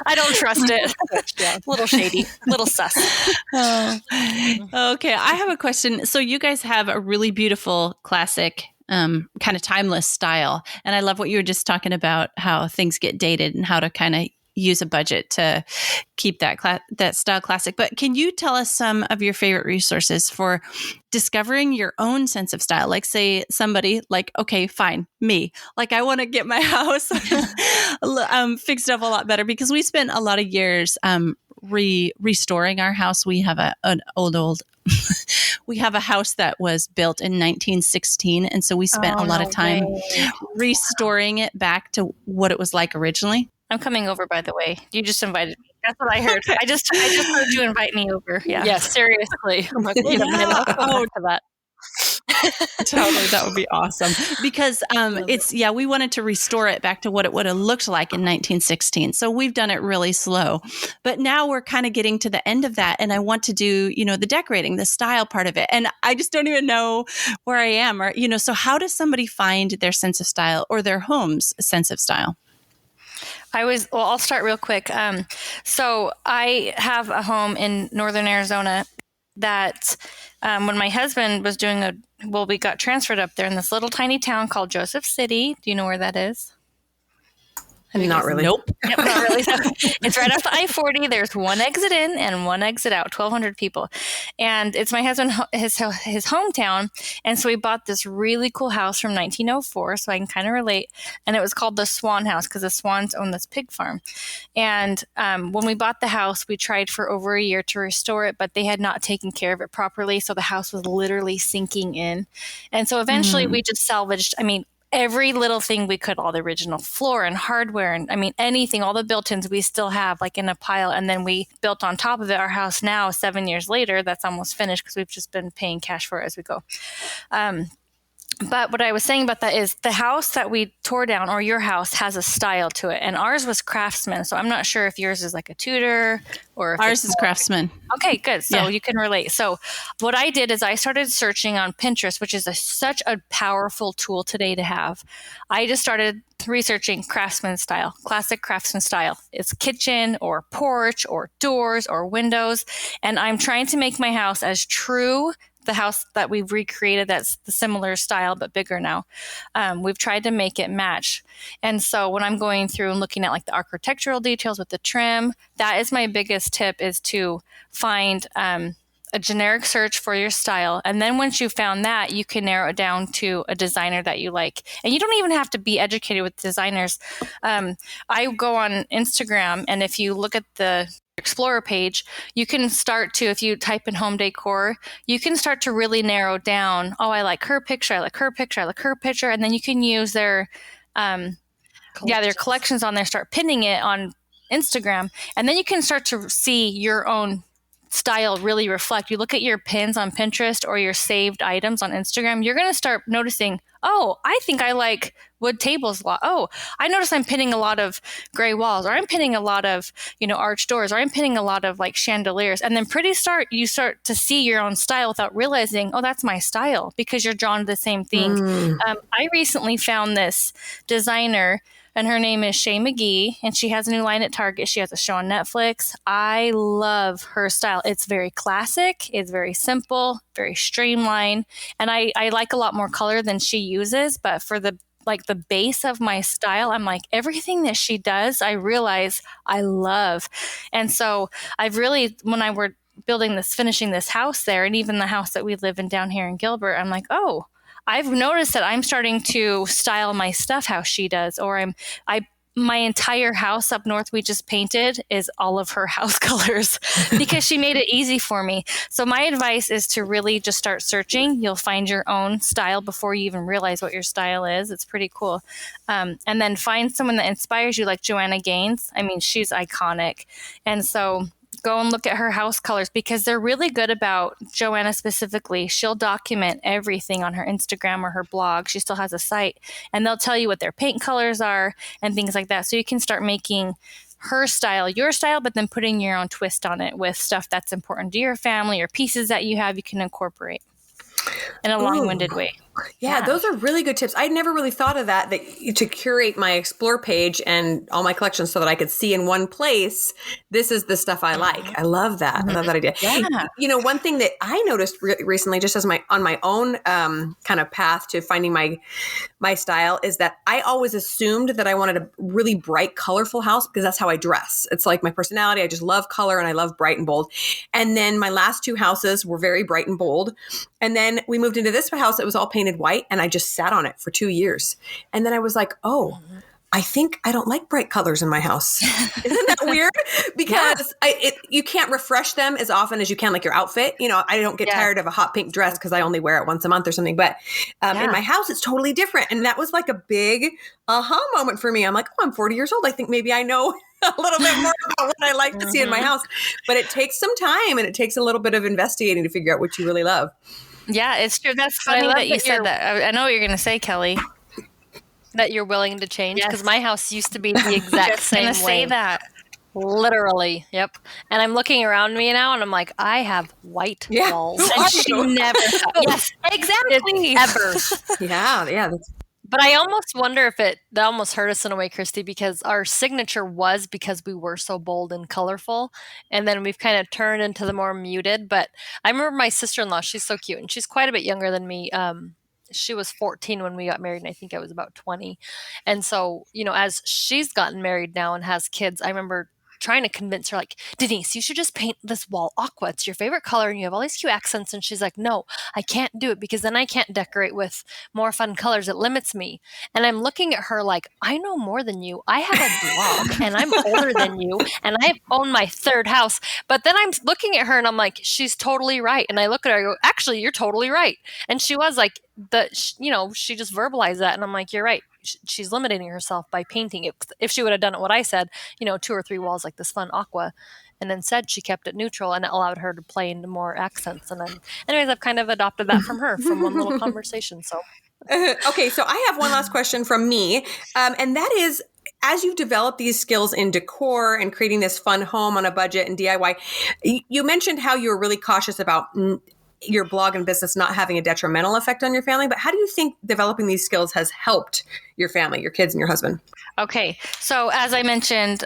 [SPEAKER 3] I don't trust it. Yeah, a little shady, a little sus.
[SPEAKER 1] Okay, I have a question. So you guys have a really beautiful classic kind of timeless style. And I love what you were just talking about, how things get dated and how to kind of use a budget to keep that style classic. But can you tell us some of your favorite resources for discovering your own sense of style? Like say somebody like, okay, fine, me. Like I want to get my house fixed up a lot better because we spent a lot of years restoring our house. We have an old we have a house that was built in 1916. And so we spent a lot of time restoring it back to what it was like originally.
[SPEAKER 4] I'm coming over, by the way. You just invited me. That's what I heard. I just heard you invite me over. Yeah.
[SPEAKER 3] Yeah, seriously. I'm like, wait a minute. I'll to that.
[SPEAKER 1] Totally, that would be awesome. Because we wanted to restore it back to what it would have looked like in 1916. So we've done it really slow. But now we're kind of getting to the end of that. And I want to do, the decorating, the style part of it. And I just don't even know where I am. Or, so how does somebody find their sense of style or their home's sense of style?
[SPEAKER 4] I'll start real quick. So I have a home in northern Arizona that when my husband was we got transferred up there in this little tiny town called Joseph City. Do you know where that is?
[SPEAKER 2] Not really.
[SPEAKER 1] Nope.
[SPEAKER 3] Yep, not really. So it's right off the I-40. There's one exit in and one exit out, 1,200 people. And it's my husband, his hometown. And so we bought this really cool house from 1904, so I can kind of relate. And it was called the Swan House because the Swans own this pig farm. And when we bought the house, we tried for over a year to restore it, but they had not taken care of it properly. So the house was literally sinking in. And so eventually we just salvaged, every little thing we could, all the original floor and hardware and anything, all the built-ins we still have like in a pile. And then we built on top of it our house now 7 years later. That's almost finished because we've just been paying cash for it as we go. But what I was saying about that is the house that we tore down, or your house, has a style to it. And ours was Craftsman. So I'm not sure if yours is like a Tudor or if
[SPEAKER 1] ours is Craftsman.
[SPEAKER 3] Okay, good. So you can relate. So what I did is I started searching on Pinterest, which is such a powerful tool today to have. I just started researching Craftsman style, classic Craftsman style. It's kitchen or porch or doors or windows. And I'm trying to make my house as true the house that we've recreated that's the similar style but bigger now. We've tried to make it match. And so when I'm going through and looking at like the architectural details with the trim, that is my biggest tip, is to find a generic search for your style. And then once you've found that, you can narrow it down to a designer that you like. And you don't even have to be educated with designers. I go on Instagram, and if you look at the Explorer page, you can start to, if you type in home decor, you can start to really narrow down, I like her picture, I like her picture, I like her picture. And then you can use their collections on there, start pinning it on Instagram. And then you can start to see your own style really reflect. You look at your pins on Pinterest or your saved items on Instagram, you're going to start noticing, I think I like wood tables a lot. I notice I'm pinning a lot of gray walls, or I'm pinning a lot of, arched doors, or I'm pinning a lot of like chandeliers. And then you start to see your own style without realizing, that's my style, because you're drawn to the same things. I recently found this designer, and her name is Shay McGee, and she has a new line at Target. She has a show on Netflix. I love her style. It's very classic. It's very simple, very streamlined. And I like a lot more color than she uses. But for the base of my style, I'm like, everything that she does, I realize I love. And so I've really, when I were finishing this house there, and even the house that we live in down here in Gilbert, I'm like, I've noticed that I'm starting to style my stuff how she does, or my entire house up north we just painted is all of her house colors because she made it easy for me. So my advice is to really just start searching. You'll find your own style before you even realize what your style is. It's pretty cool. And then find someone that inspires you, like Joanna Gaines. She's iconic. And so go and look at her house colors, because they're really good about Joanna specifically. She'll document everything on her Instagram or her blog. She still has a site, and they'll tell you what their paint colors are and things like that. So you can start making her style your style, but then putting your own twist on it with stuff that's important to your family or pieces that you have you can incorporate in a long-winded way.
[SPEAKER 2] Yeah, those are really good tips. I'd never really thought of that to curate my Explore page and all my collections so that I could see in one place, this is the stuff I like. I love that. I love that idea. Yeah. One thing that I noticed recently, just as on my own kind of path to finding my style, is that I always assumed that I wanted a really bright, colorful house because that's how I dress. It's like my personality. I just love color and I love bright and bold. And then my last two houses were very bright and bold. And then we moved into this house that was all painted white, and I just sat on it for 2 years. And then I was like, I think I don't like bright colors in my house. Isn't that weird? Because you can't refresh them as often as you can, like your outfit. I don't get tired of a hot pink dress because I only wear it once a month or something. But in my house, it's totally different. And that was like a big aha moment for me. I'm like, I'm 40 years old. I think maybe I know a little bit more about what I like to see in my house. But it takes some time, and it takes a little bit of investigating to figure out what you really love.
[SPEAKER 3] Yeah, it's true. That's funny that you said that. I know what you're going to say, Kelly.
[SPEAKER 4] That you're willing to change, because my house used to be the exact same way.
[SPEAKER 3] Say that.
[SPEAKER 4] Literally. Yep. And I'm looking around me now and I'm like, I have white walls.
[SPEAKER 3] And she never
[SPEAKER 4] yes, exactly. Ever.
[SPEAKER 2] Yeah.
[SPEAKER 4] But I almost wonder if that almost hurt us in a way, Kristi, because our signature was because we were so bold and colorful. And then we've kind of turned into the more muted. But I remember my sister-in-law, she's so cute, and she's quite a bit younger than me.
[SPEAKER 3] she was 14 when we got married, and I think I was about 20. And so, as she's gotten married now and has kids, I remember trying to convince her, like, Denise, you should just paint this wall aqua. It's your favorite color and you have all these cute accents. And she's like, no, I can't do it because then I can't decorate with more fun colors. It limits me. And I'm looking at her like, I know more than you. I have a blog and I'm older than you and I own my third house. But then I'm looking at her and I'm like, she's totally right. And I look at her, I go, actually, you're totally right. And she was like, she just verbalized that. And I'm like, you're right. She's limiting herself by painting. If she would have done it what I said, 2 or 3 walls like this fun aqua, and instead she kept it neutral and it allowed her to play into more accents. And anyways, I've kind of adopted that from her from one little conversation. So
[SPEAKER 2] okay, so I have one last question from me, and that is, as you develop these skills in decor and creating this fun home on a budget and DIY, you mentioned how you were really cautious about your blog and business not having a detrimental effect on your family. But how do you think developing these skills has helped your family, your kids and your husband?
[SPEAKER 4] Okay. So as I mentioned,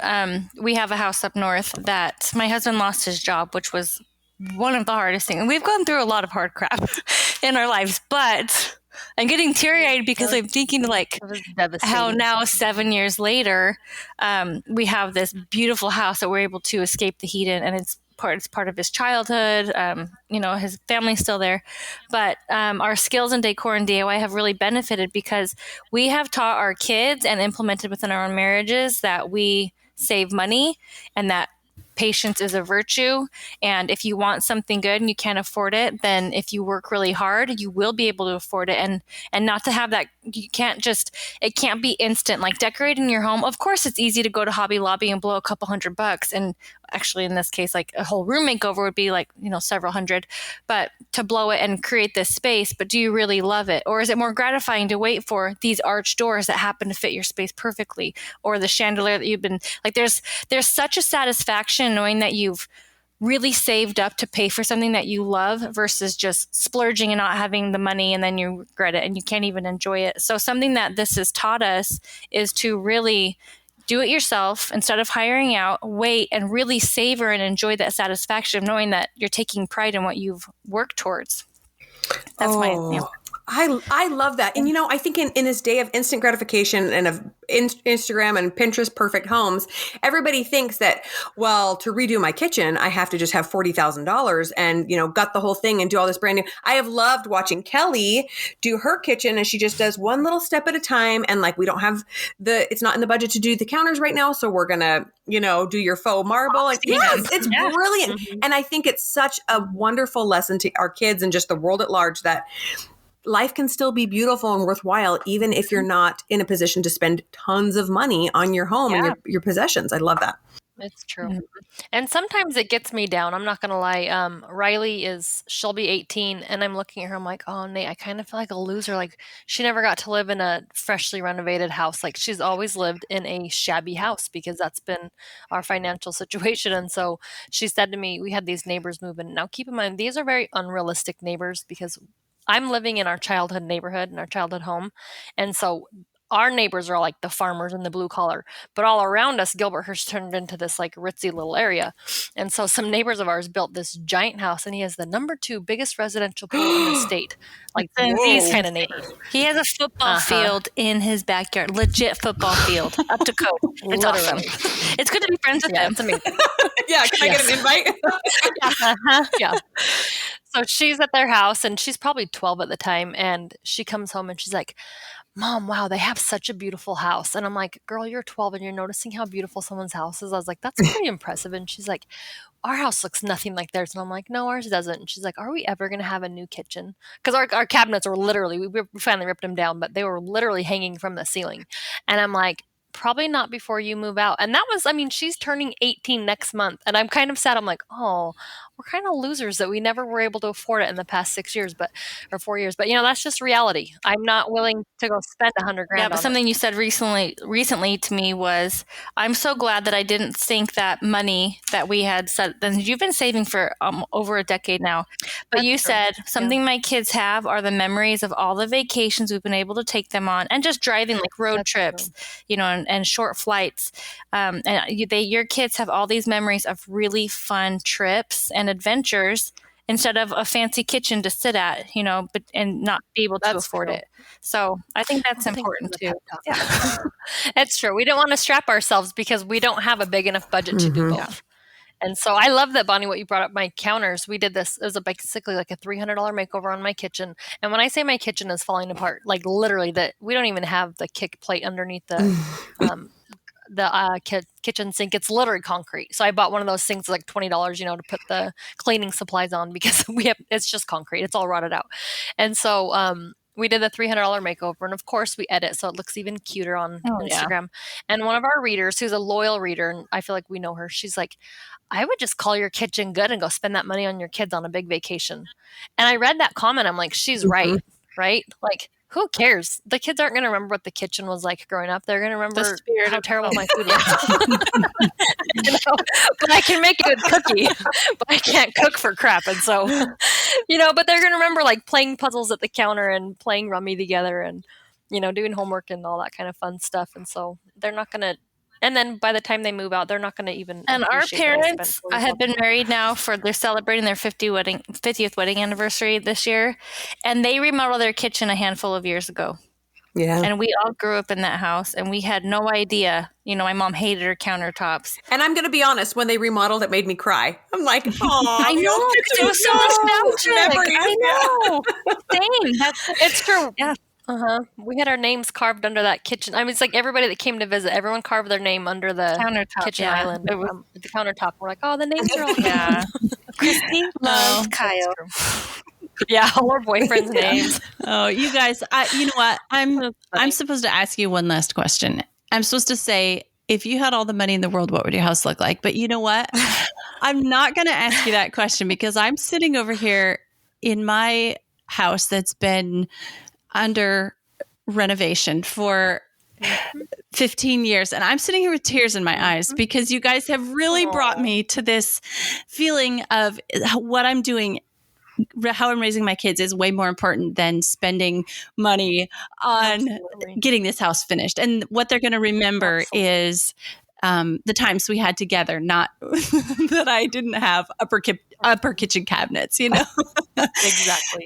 [SPEAKER 4] we have a house up north that my husband lost his job, which was one of the hardest things. And we've gone through a lot of hard crap in our lives, but I'm getting teary-eyed because I'm thinking like how now 7 years later, we have this beautiful house that we're able to escape the heat in, and it's part of his childhood. His family's still there, but our skills in decor and DIY have really benefited because we have taught our kids and implemented within our own marriages that we save money and that patience is a virtue. And if you want something good and you can't afford it, then if you work really hard, you will be able to afford it. And not to have that, it can't be instant. Like decorating your home, of course, it's easy to go to Hobby Lobby and blow a couple $100. And actually, in this case, like a whole room makeover would be like, several hundred. But to blow it and create this space, but do you really love it? Or is it more gratifying to wait for these arch doors that happen to fit your space perfectly? Or the chandelier that you've been like, there's such a satisfaction knowing that you've really saved up to pay for something that you love versus just splurging and not having the money and then you regret it and you can't even enjoy it. So something that this has taught us is to really do it yourself instead of hiring out, wait and really savor and enjoy that satisfaction of knowing that you're taking pride in what you've worked towards. That's my answer.
[SPEAKER 2] I love that. And, I think in this day of instant gratification and of Instagram and Pinterest perfect homes, everybody thinks that, well, to redo my kitchen, I have to just have $40,000 and, gut the whole thing and do all this brand new. I have loved watching Kelly do her kitchen, and she just does one little step at a time. And we don't have it's not in the budget to do the counters right now. So we're going to, do your faux marble. Yes, it's brilliant. Mm-hmm. And I think it's such a wonderful lesson to our kids and just the world at large that life can still be beautiful and worthwhile, even if you're not in a position to spend tons of money on your home and your possessions. I love that.
[SPEAKER 3] It's true. Mm-hmm. And sometimes it gets me down. I'm not going to lie. Riley she'll be 18 and I'm looking at her. I'm like, oh, Nate, I kind of feel like a loser. Like she never got to live in a freshly renovated house. Like she's always lived in a shabby house because that's been our financial situation. And so she said to me, we had these neighbors move in. Now keep in mind, these are very unrealistic neighbors because I'm living in our childhood neighborhood, in our childhood home. And so our neighbors are like the farmers and the blue collar, but all around us, Gilberthurst turned into this like ritzy little area. And so some neighbors of ours built this giant house and he has the number 2 biggest residential pool in the state. Like these kind of neighbors.
[SPEAKER 4] He has a football field in his backyard, legit football field, up to code. It's awesome. It's good to be friends with him.
[SPEAKER 3] It's amazing.
[SPEAKER 2] Yeah, can I get an invite?
[SPEAKER 3] Yeah. So she's at their house and she's probably 12 at the time. And she comes home and she's like, Mom, wow, they have such a beautiful house. And I'm like, girl, you're 12 and you're noticing how beautiful someone's house is. I was like, that's pretty impressive. And she's like, our house looks nothing like theirs. And I'm like, no, ours doesn't. And she's like, are we ever going to have a new kitchen? Because our cabinets were literally, we finally ripped them down, but they were literally hanging from the ceiling. And I'm like, probably not before you move out. And that was, she's turning 18 next month. And I'm kind of sad. I'm like, oh, we're kind of losers that we never were able to afford it in the past 6 years, or 4 years. But that's just reality. I'm not willing to go spend $100,000.
[SPEAKER 4] Yeah, but something you said recently to me was, I'm so glad that I didn't think that money that we had set. And you've been saving for over a decade now. But that's you true. Said something my kids have are the memories of all the vacations we've been able to take them on, and just driving like road that's trips, true. And short flights. Your kids have all these memories of really fun trips and adventures, instead of a fancy kitchen to sit at, but and not be able to afford it. So I think that's important too.
[SPEAKER 3] Yeah. It's true. We don't want to strap ourselves because we don't have a big enough budget to do both. Yeah. And so I love that, Bonnie, what you brought up, my counters. We did this. It was basically like a $300 makeover on my kitchen. And when I say my kitchen is falling apart, like literally that we don't even have the kick plate underneath the kitchen sink. It's literally concrete. So I bought one of those things like $20, to put the cleaning supplies on because it's just concrete. It's all rotted out. And so we did the $300 makeover. And of course we edit so it looks even cuter on Instagram. Yeah. And one of our readers, who's a loyal reader, and I feel like we know her, she's like, I would just call your kitchen good and go spend that money on your kids on a big vacation. And I read that comment. I'm like, she's right? Like, who cares? The kids aren't going to remember what the kitchen was like growing up. They're going to remember how terrible my food is. But I can make a good cookie, but I can't cook for crap. And so, but they're going to remember like playing puzzles at the counter and playing rummy together and, doing homework and all that kind of fun stuff. And so they're not going to. And then by the time they move out, they're not going to even.
[SPEAKER 4] And our parents have been married now they're celebrating their 50th wedding anniversary this year. And they remodeled their kitchen a handful of years ago. Yeah. And we all grew up in that house and we had no idea. My mom hated her countertops.
[SPEAKER 2] And I'm going to be honest, when they remodeled, it made me cry. I'm like, oh,
[SPEAKER 4] I know. It was so nostalgic. I know. Same. It's true. Yeah.
[SPEAKER 3] We had our names carved under that kitchen. I mean, it's like everybody that came to visit, everyone carved their name under the kitchen island. The countertop. We're like, oh, the names are all
[SPEAKER 4] Kristi loves Kyle.
[SPEAKER 3] Yeah, all our boyfriends' names.
[SPEAKER 1] Oh, you guys, you know what? I'm supposed to ask you one last question. I'm supposed to say, if you had all the money in the world, what would your house look like? But you know what? I'm not going to ask you that question because I'm sitting over here in my house that's been under renovation for 15 years. And I'm sitting here with tears in my eyes because you guys have really brought me to this feeling of what I'm doing, how I'm raising my kids is way more important than spending money on getting this house finished. And what they're going to remember is the times we had together, not that I didn't have upper kitchen cabinets,
[SPEAKER 3] Exactly.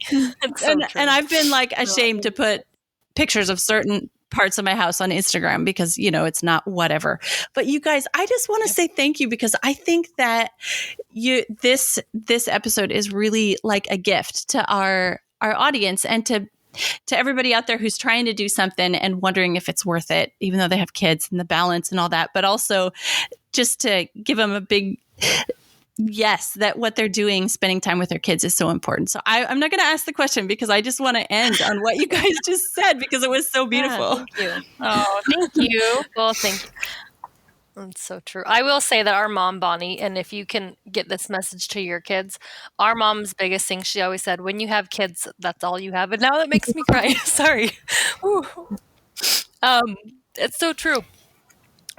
[SPEAKER 1] And I've been like ashamed to put pictures of certain parts of my house on Instagram because, it's not whatever. But you guys, I just want to say thank you because I think that this episode is really like a gift to our audience and to everybody out there who's trying to do something and wondering if it's worth it, even though they have kids and the balance and all that, but also just to give them a big yes, that what they're doing, spending time with their kids is so important. So I'm not going to ask the question because I just want to end on what you guys just said because it was so beautiful.
[SPEAKER 3] Thank you. Oh, thank you. Well, thank you. That's so true. I will say that our mom, Bonnie, and if you can get this message to your kids, our mom's biggest thing, she always said, when you have kids, that's all you have. And now that makes me cry. Sorry. It's so true.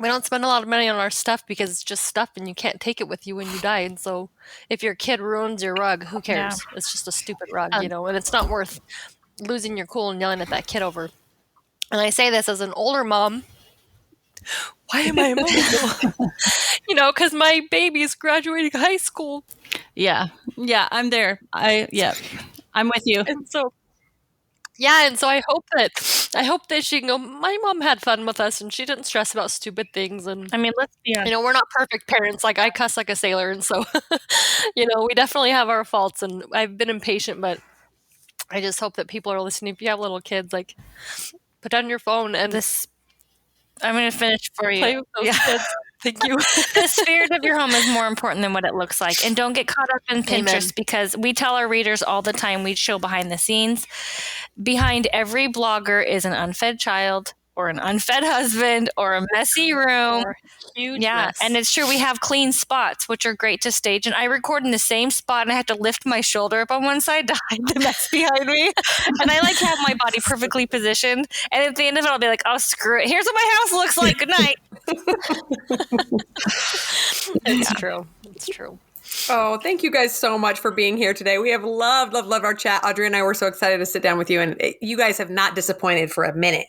[SPEAKER 3] We don't spend a lot of money on our stuff because it's just stuff and you can't take it with you when you die. And so if your kid ruins your rug, who cares? Yeah. It's just a stupid rug, and it's not worth losing your cool and yelling at that kid over. And I say this as an older mom. Why am I emotional? Because my baby's graduating high school.
[SPEAKER 1] Yeah. Yeah, I'm there. I'm with you.
[SPEAKER 3] And so I hope that she can go, my mom had fun with us and she didn't stress about stupid things. And
[SPEAKER 4] I mean, let's be honest.
[SPEAKER 3] We're not perfect parents. Like I cuss like a sailor. And so, we definitely have our faults and I've been impatient, but I just hope that people are listening. If you have little kids, like put down your phone and
[SPEAKER 4] I'm going to finish for you.
[SPEAKER 3] Play with those kids. Thank you.
[SPEAKER 4] The spirit of your home is more important than what it looks like. And don't get caught up in Pinterest because we tell our readers all the time, we show behind the scenes. Behind every blogger is an unfed child or an unfed husband or a messy room. Or huge mess. And it's true. We have clean spots, which are great to stage. And I record in the same spot and I have to lift my shoulder up on one side to hide the mess behind me. And I like have my body perfectly positioned. And at the end of it, I'll be like, oh, screw it. Here's what my house looks like. Good night.
[SPEAKER 3] It's true. It's true.
[SPEAKER 2] Oh, thank you guys so much for being here today. We have loved our chat. Audrey and I were so excited to sit down with you, and you guys have not disappointed for a minute.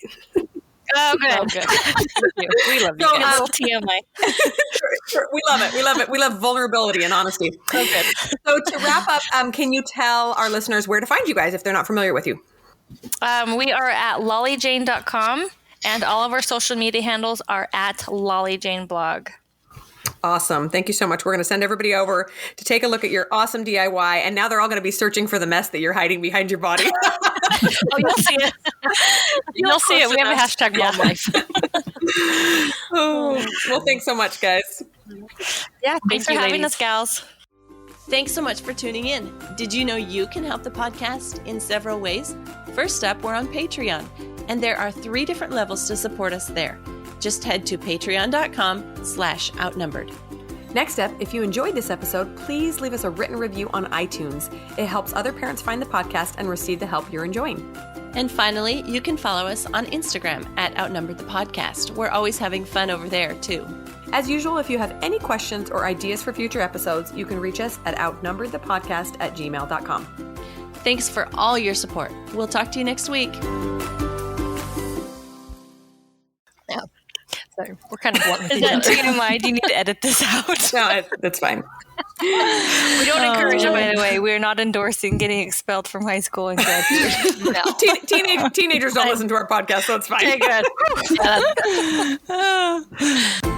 [SPEAKER 3] Oh, good. Oh, good.
[SPEAKER 4] We love you. A little TMI.
[SPEAKER 2] We love it. We love it. We love vulnerability and honesty.
[SPEAKER 3] Oh, good.
[SPEAKER 2] So to wrap up, can you tell our listeners where to find you guys if they're not familiar with you?
[SPEAKER 3] We are at lollyjane.com, and all of our social media handles are at lollyjaneblog.
[SPEAKER 2] Awesome. Thank you so much. We're going to send everybody over to take a look at your awesome DIY. And now they're all going to be searching for the mess that you're hiding behind your body.
[SPEAKER 3] Oh, you'll see it. You'll see it. We have a hashtag mom life.
[SPEAKER 2] Well, thanks so much, guys.
[SPEAKER 3] Yeah. Thanks for having us, gals.
[SPEAKER 1] Thanks so much for tuning in. Did you know you can help the podcast in several ways? First up, we're on Patreon, and there are 3 different levels to support us there. Just head to patreon.com/outnumbered.
[SPEAKER 2] Next up, if you enjoyed this episode, please leave us a written review on iTunes. It helps other parents find the podcast and receive the help you're enjoying.
[SPEAKER 1] And finally, you can follow us on Instagram at Outnumbered the Podcast. We're always having fun over there, too.
[SPEAKER 2] As usual, if you have any questions or ideas for future episodes, you can reach us at outnumberedthepodcast@gmail.com.
[SPEAKER 1] Thanks for all your support. We'll talk to you next week.
[SPEAKER 3] Yeah. Sorry, we're kind of blunt with each other. TMI, do you need to edit this out?
[SPEAKER 2] No, that's fine.
[SPEAKER 3] We don't encourage it, by the way. We're not endorsing getting expelled from high school and graduation. No.
[SPEAKER 2] Teenagers don't listen to our podcast, so it's fine.
[SPEAKER 3] Okay, good. Yeah, that's good.